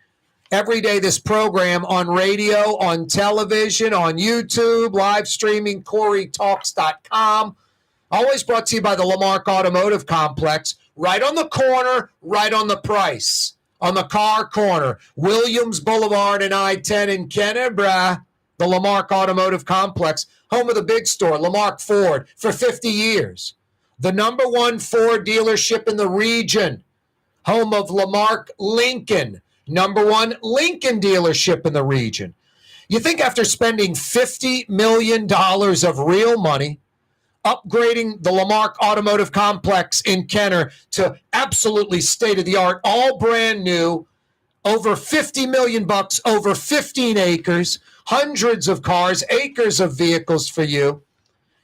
Every day this program on radio, on television, on YouTube, live streaming, CoreyTalks.com. Always brought to you by the Lamarck Automotive Complex. Right on the corner, right on the price. On the car corner, Williams Boulevard and I-10 in Kennebra, the Lamarck Automotive Complex. Home of the big store, Lamarck Ford, for 50 years. The number one Ford dealership in the region. Home of Lamarck Lincoln, number one Lincoln dealership in the region. You think after spending $50 million of real money, upgrading the Lamarck Automotive Complex in Kenner to absolutely state-of-the-art, all brand new, over $50 million, over 15 acres, hundreds of cars, acres of vehicles for you.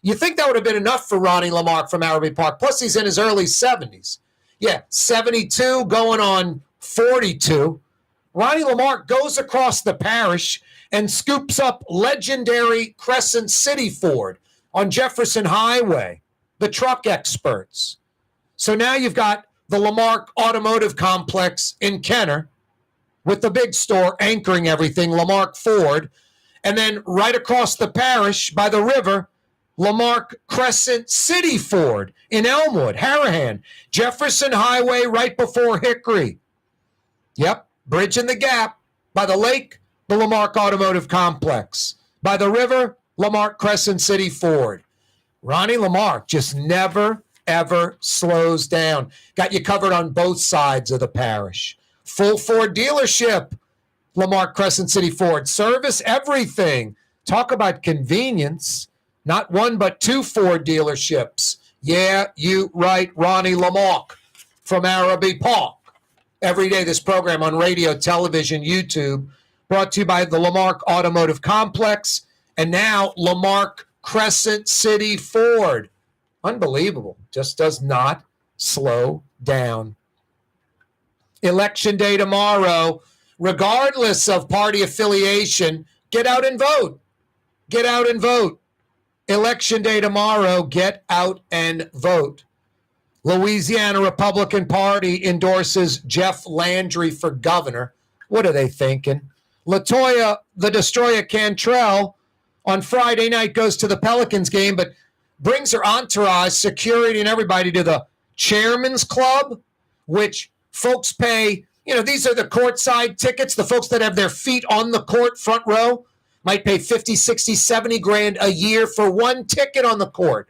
You think that would have been enough for Ronnie Lamarck from Araby Park. Plus, he's in his early 70s. Yeah, 72, going on 42. Ronnie Lamarck goes across the parish and scoops up legendary Crescent City Ford on Jefferson Highway, the truck experts. So now you've got the Lamarck Automotive Complex in Kenner with the big store anchoring everything, Lamarck Ford. And then right across the parish by the river, Lamarck Crescent City Ford in Elmwood, Harahan, Jefferson Highway right before Hickory. Yep, bridging the gap. By the lake, the Lamarck Automotive Complex. By the river, Lamarck Crescent City Ford. Ronnie Lamarck just never, ever slows down. Got you covered on both sides of the parish. Full Ford dealership, Lamarck Crescent City Ford. Service everything. Talk about convenience. Not one, but two Ford dealerships. Yeah, you right, Ronnie Lamarck from Araby Park. Every day, this program on radio, television, YouTube, brought to you by the Lamarck Automotive Complex, and now Lamarck Crescent City Ford. Unbelievable. Just does not slow down. Election day tomorrow, regardless of party affiliation, get out and vote. Get out and vote. Election day tomorrow, get out and vote. Louisiana Republican Party endorses Jeff Landry for governor. What are they thinking? LaToya, the Destroyer Cantrell, on Friday night goes to the Pelicans game, but brings her entourage, security, and everybody to the Chairman's Club, which folks pay, these are the courtside tickets, the folks that have their feet on the court, front row, might pay 50, 60, 70 grand a year for one ticket on the court.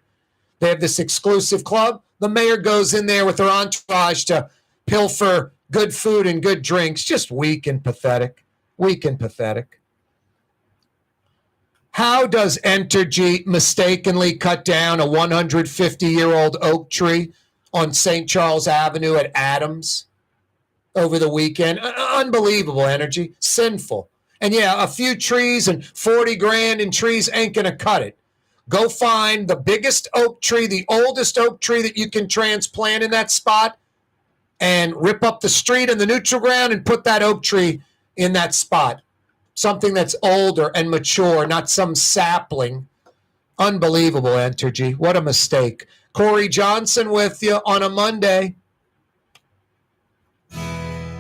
They have this exclusive club. The mayor goes in there with her entourage to pilfer good food and good drinks. Just weak and pathetic. Weak and pathetic. How does Entergy mistakenly cut down a 150-year-old oak tree on St. Charles Avenue at Adams over the weekend? Unbelievable, Energy. Sinful. And yeah, a few trees and 40 grand in trees ain't going to cut it. Go find the biggest oak tree, the oldest oak tree that you can transplant in that spot, and rip up the street and the neutral ground and put that oak tree in that spot. Something that's older and mature, not some sapling. Unbelievable, Entergy. What a mistake. Corey Johnson with you on a Monday.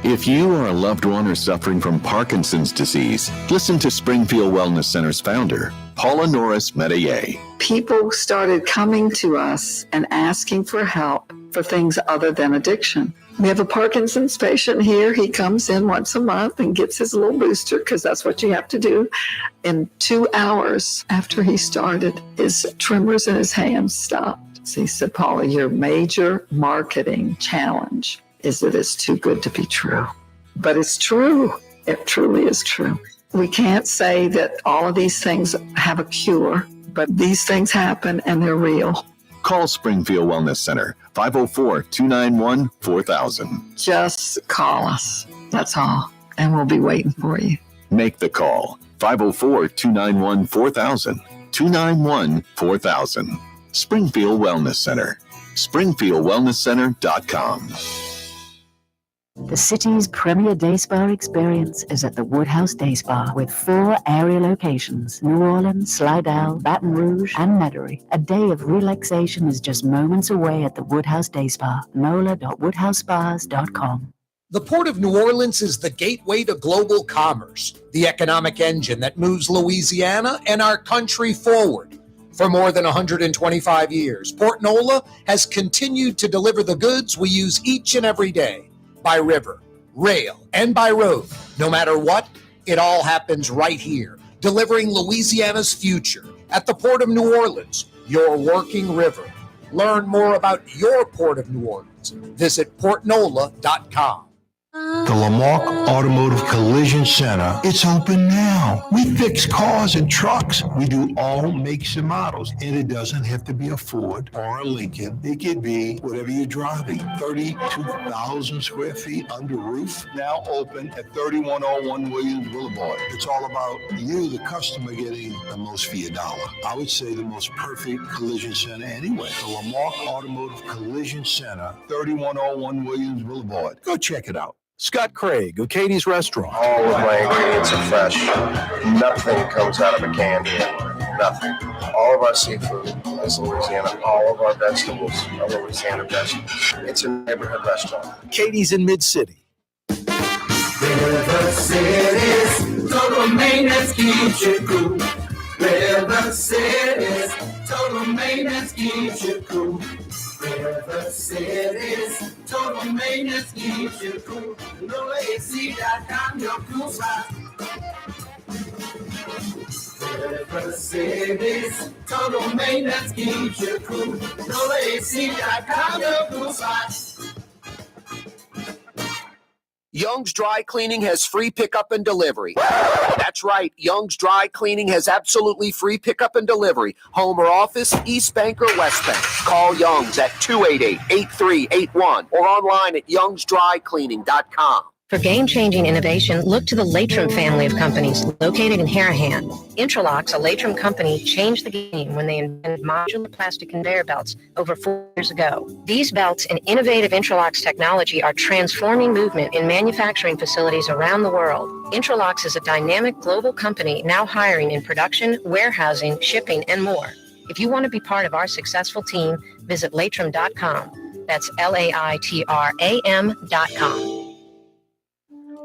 If you or a loved one are suffering from Parkinson's disease, listen to Springfield Wellness Center's founder, Paula Norris Metayer. People started coming to us and asking for help for things other than addiction. We have a Parkinson's patient here. He comes in once a month and gets his little booster because that's what you have to do. In 2 hours after he started, his tremors in his hands stopped. So he said, Paula, your major marketing challenge is that it's too good to be true. But it's true. It truly is true. We can't say that all of these things have a cure, but these things happen and they're real. Call Springfield Wellness Center, 504-291-4000. Just call us. That's all. And we'll be waiting for you. Make the call, 504-291-4000. 291-4000. Springfield Wellness Center. SpringfieldWellnessCenter.com. The city's premier day spa experience is at the Woodhouse Day Spa with 4 area locations: New Orleans, Slidell, Baton Rouge, and Metairie. A day of relaxation is just moments away at the Woodhouse Day Spa. NOLA.WoodhouseSpas.com. The Port of New Orleans is the gateway to global commerce, the economic engine that moves Louisiana and our country forward. For more than 125 years, Port Nola has continued to deliver the goods we use each and every day. By river, rail, and by road. No matter what, it all happens right here, delivering Louisiana's future at the Port of New Orleans, your working river. Learn more about your Port of New Orleans. Visit portnola.com. The Lamarck Automotive Collision Center, it's open now. We fix cars and trucks. We do all makes and models. And it doesn't have to be a Ford or a Lincoln. It could be whatever you're driving. 32,000 square feet under roof. Now open at 3101 Williams Boulevard. It's all about you, the customer, getting the most for your dollar. I would say the most perfect collision center anyway. The Lamarck Automotive Collision Center, 3101 Williams Boulevard. Go check it out. Scott Craig of Katie's Restaurant. All of my ingredients are fresh. Nothing comes out of a can here. Nothing. All of our seafood is Louisiana. All of our vegetables are Louisiana vegetables. It's a neighborhood restaurant. Katie's in Mid-City. River City's total maintenance keeps you cool. River City's total maintenance keeps you cool. River City's total maintenance keeps you cool. NoAC.com, your cool spot. River City's total maintenance keeps you cool. NoAC.com, your cool spot. Young's Dry Cleaning has free pickup and delivery. That's right. Young's Dry Cleaning has absolutely free pickup and delivery. Home or office, East Bank or West Bank. Call Young's at 288-8381 or online at youngsdrycleaning.com. For game-changing innovation, look to the LaToya family of companies located in Harahan. Interlocks, a LaToya company, changed the game when they invented modular plastic conveyor belts over 4 years ago. These belts and innovative Interlocks technology are transforming movement in manufacturing facilities around the world. Interlocks is a dynamic global company now hiring in production, warehousing, shipping, and more. If you want to be part of our successful team, visit latram.com. That's LAITRAM.com.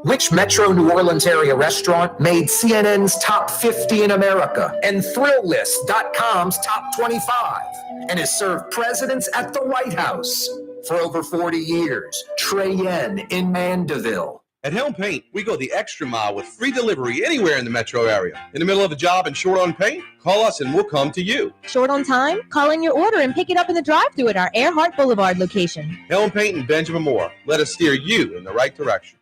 Which Metro New Orleans area restaurant made CNN's top 50 in America and ThrillList.com's top 25 and has served presidents at the White House for over 40 years? Trey Yen in Mandeville. At Helm Paint, we go the extra mile with free delivery anywhere in the metro area. In the middle of a job and short on paint? Call us and we'll come to you. Short on time? Call in your order and pick it up in the drive-thru at our Earhart Boulevard location. Helm Paint and Benjamin Moore. Let us steer you in the right direction.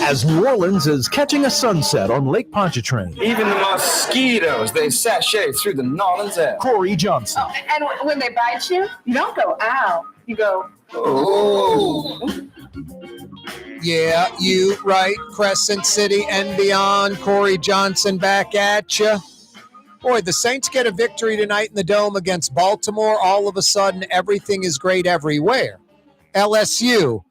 As New Orleans is catching a sunset on Lake Pontchartrain. Even the mosquitoes, they sashay through the Nolans air. Corey Johnson. Oh, and when they bite you, you don't go, ow. You go, ooh. Yeah, you right. Crescent City and beyond. Corey Johnson back at you. Boy, the Saints get a victory tonight in the Dome against Baltimore. All of a sudden, everything is great everywhere. LSU,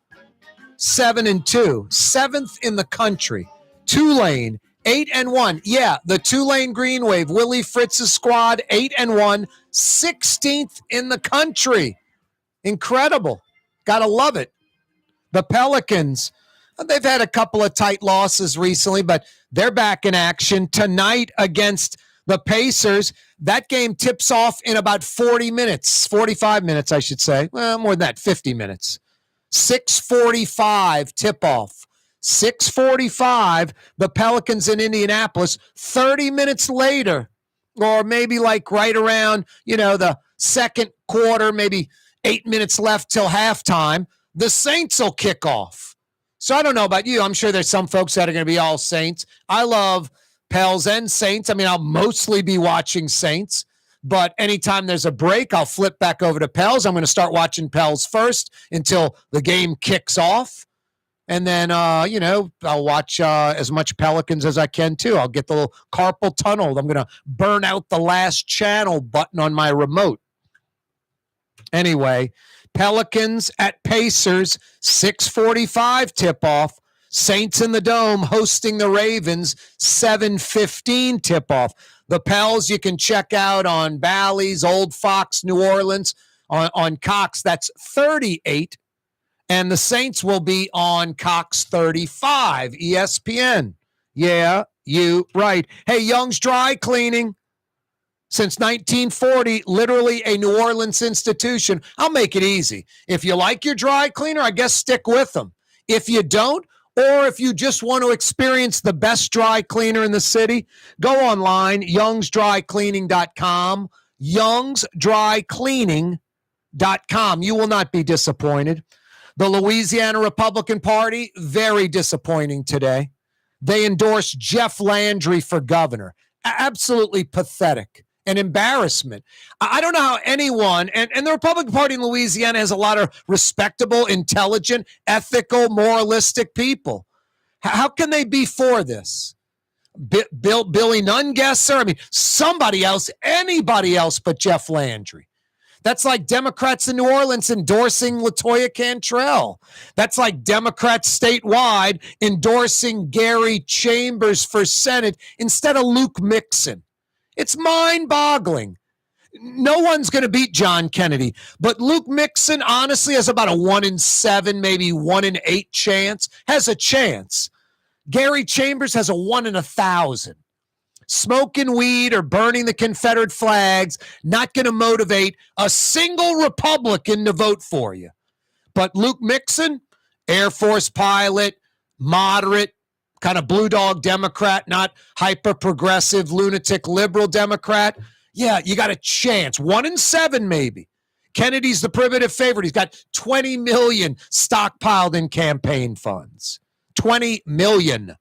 7-2, 7th in the country. Tulane, 8-1. Yeah, the Tulane Green Wave, Willie Fritz's squad, 8-1, 16th in the country. Incredible. Gotta love it. The Pelicans, they've had a couple of tight losses recently, but they're back in action tonight against the Pacers. That game tips off in about 40 minutes, 45 minutes, I should say. Well, more than that, 50 minutes. 6:45 tip-off. 6:45, the Pelicans in Indianapolis. 30 minutes later, or maybe like right around, the second quarter, maybe 8 minutes left till halftime, the Saints will kick off. So I don't know about you. I'm sure there's some folks that are going to be all Saints. I love Pels and Saints. I mean, I'll mostly be watching Saints, but anytime there's a break, I'll flip back over to Pels. I'm going to start watching Pels first until the game kicks off. And then, I'll watch as much Pelicans as I can, too. I'll get the little carpal tunnel. I'm going to burn out the last channel button on my remote. Anyway, Pelicans at Pacers, 6:45 tip-off. Saints in the Dome hosting the Ravens, 7:15 tip-off. The Pels you can check out on Bally's, Old Fox, New Orleans. On Cox, that's 38. And the Saints will be on Cox 35, ESPN. Yeah, you right. Hey, Young's Dry Cleaning. Since 1940, literally a New Orleans institution. I'll make it easy. If you like your dry cleaner, I guess stick with them. If you don't, or if you just want to experience the best dry cleaner in the city, go online, youngsdrycleaning.com, youngsdrycleaning.com. You will not be disappointed. The Louisiana Republican Party, very disappointing today. They endorsed Jeff Landry for governor. Absolutely pathetic. An embarrassment. I don't know how anyone, and the Republican Party in Louisiana has a lot of respectable, intelligent, ethical, moralistic people. How can they be for this? Billy Nungesser? I mean, somebody else, anybody else but Jeff Landry. That's like Democrats in New Orleans endorsing LaToya Cantrell. That's like Democrats statewide endorsing Gary Chambers for Senate instead of Luke Mixon. It's mind-boggling. No one's going to beat John Kennedy, but Luke Mixon honestly has about a 1 in 7, maybe 1 in 8 chance. Has a chance. Gary Chambers has a 1 in 1,000. Smoking weed or burning the Confederate flags, not going to motivate a single Republican to vote for you. But Luke Mixon, Air Force pilot, moderate, kind of blue dog Democrat, not hyper-progressive, lunatic, liberal Democrat. Yeah, you got a chance. 1 in 7, maybe. Kennedy's the primitive favorite. He's got $20 million stockpiled in campaign funds. $20 million.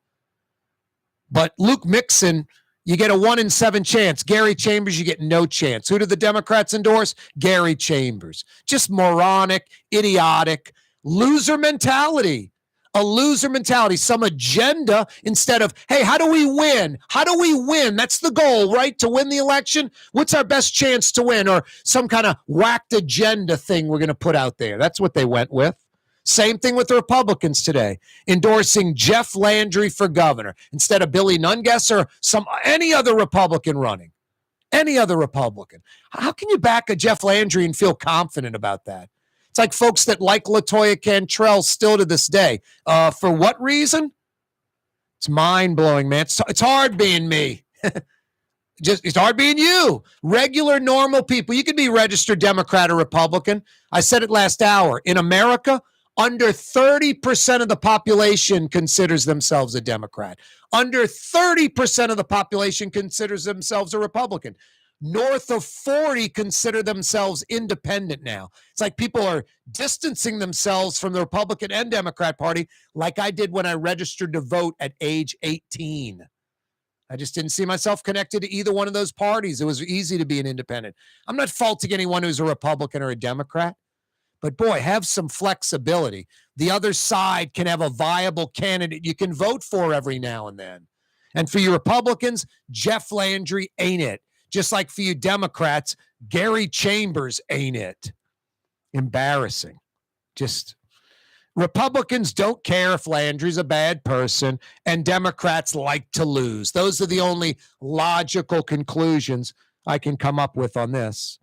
But Luke Mixon, you get a 1 in 7 chance. Gary Chambers, you get no chance. Who did the Democrats endorse? Gary Chambers. Just moronic, idiotic, loser mentality. A loser mentality, some agenda instead of, hey, how do we win? How do we win? That's the goal, right? To win the election? What's our best chance to win? Or some kind of whacked agenda thing we're going to put out there. That's what they went with. Same thing with the Republicans today, endorsing Jeff Landry for governor instead of Billy Nungas or any other Republican running. Any other Republican. How can you back a Jeff Landry and feel confident about that? It's like folks that like LaToya Cantrell still to this day. For what reason? It's mind-blowing, man. It's hard being me. It's hard being you. Regular, normal people. You can be registered Democrat or Republican. I said it last hour. In America, under 30% of the population considers themselves a Democrat. Under 30% of the population considers themselves a Republican. North of 40 consider themselves independent now. It's like people are distancing themselves from the Republican and Democrat Party like I did when I registered to vote at age 18. I just didn't see myself connected to either one of those parties. It was easy to be an independent. I'm not faulting anyone who's a Republican or a Democrat, but boy, have some flexibility. The other side can have a viable candidate you can vote for every now and then. And for you Republicans, Jeff Landry ain't it. Just like for you Democrats, Gary Chambers ain't it. Embarrassing. Just Republicans don't care if Landry's a bad person, and Democrats like to lose. Those are the only logical conclusions I can come up with on this.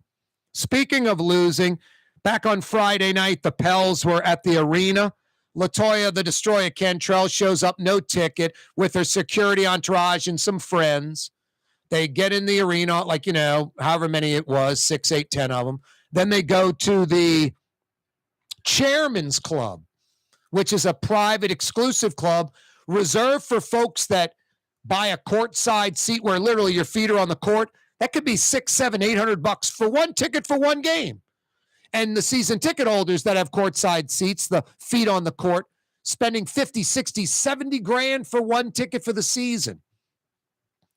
Speaking of losing, back on Friday night, the Pels were at the arena. LaToya, the Destroyer Cantrell, shows up no ticket with her security entourage and some friends. They get in the arena, like, however many it was, 6, 8, 10 of them. Then they go to the Chairman's Club, which is a private, exclusive club reserved for folks that buy a courtside seat where literally your feet are on the court. That could be $600, $700, $800 for one ticket for one game. And the season ticket holders that have courtside seats, the feet on the court, spending 50, 60, 70 grand for one ticket for the season.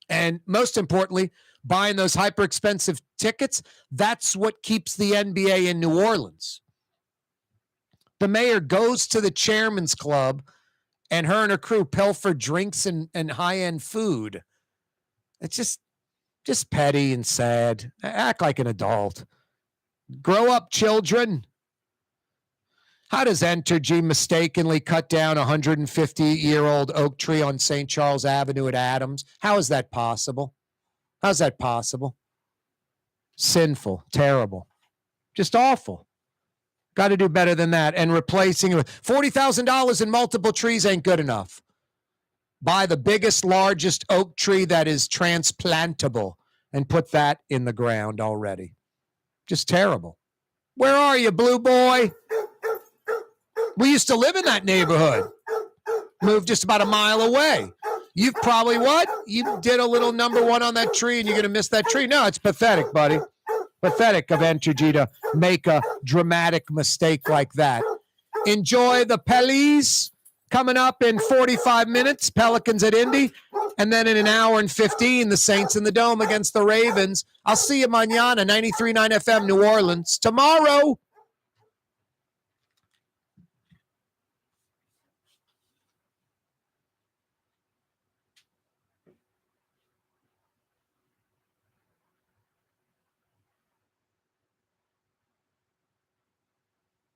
And most importantly, buying those hyper expensive tickets, that's what keeps the NBA in New Orleans. The mayor goes to the Chairman's Club and her and her crew pilfer drinks and high-end food. It's just petty and sad. Act like an adult. Grow up, children. How does Entergy mistakenly cut down a 150-year-old oak tree on St. Charles Avenue at Adams? How is that possible? How's that possible? Sinful, terrible, just awful. Got to do better than that. And replacing $40,000 in multiple trees ain't good enough. Buy the biggest, largest oak tree that is transplantable and put that in the ground already. Just terrible. Where are you, Blue Boy? We used to live in that neighborhood. Moved just about a mile away. You've probably what? You did a little number one on that tree and you're going to miss that tree? No, it's pathetic, buddy. Pathetic of Entergy to make a dramatic mistake like that. Enjoy the Pels coming up in 45 minutes. Pelicans at Indy. And then in an hour and 15, the Saints in the Dome against the Ravens. I'll see you mañana, 93.9 FM, New Orleans. Tomorrow.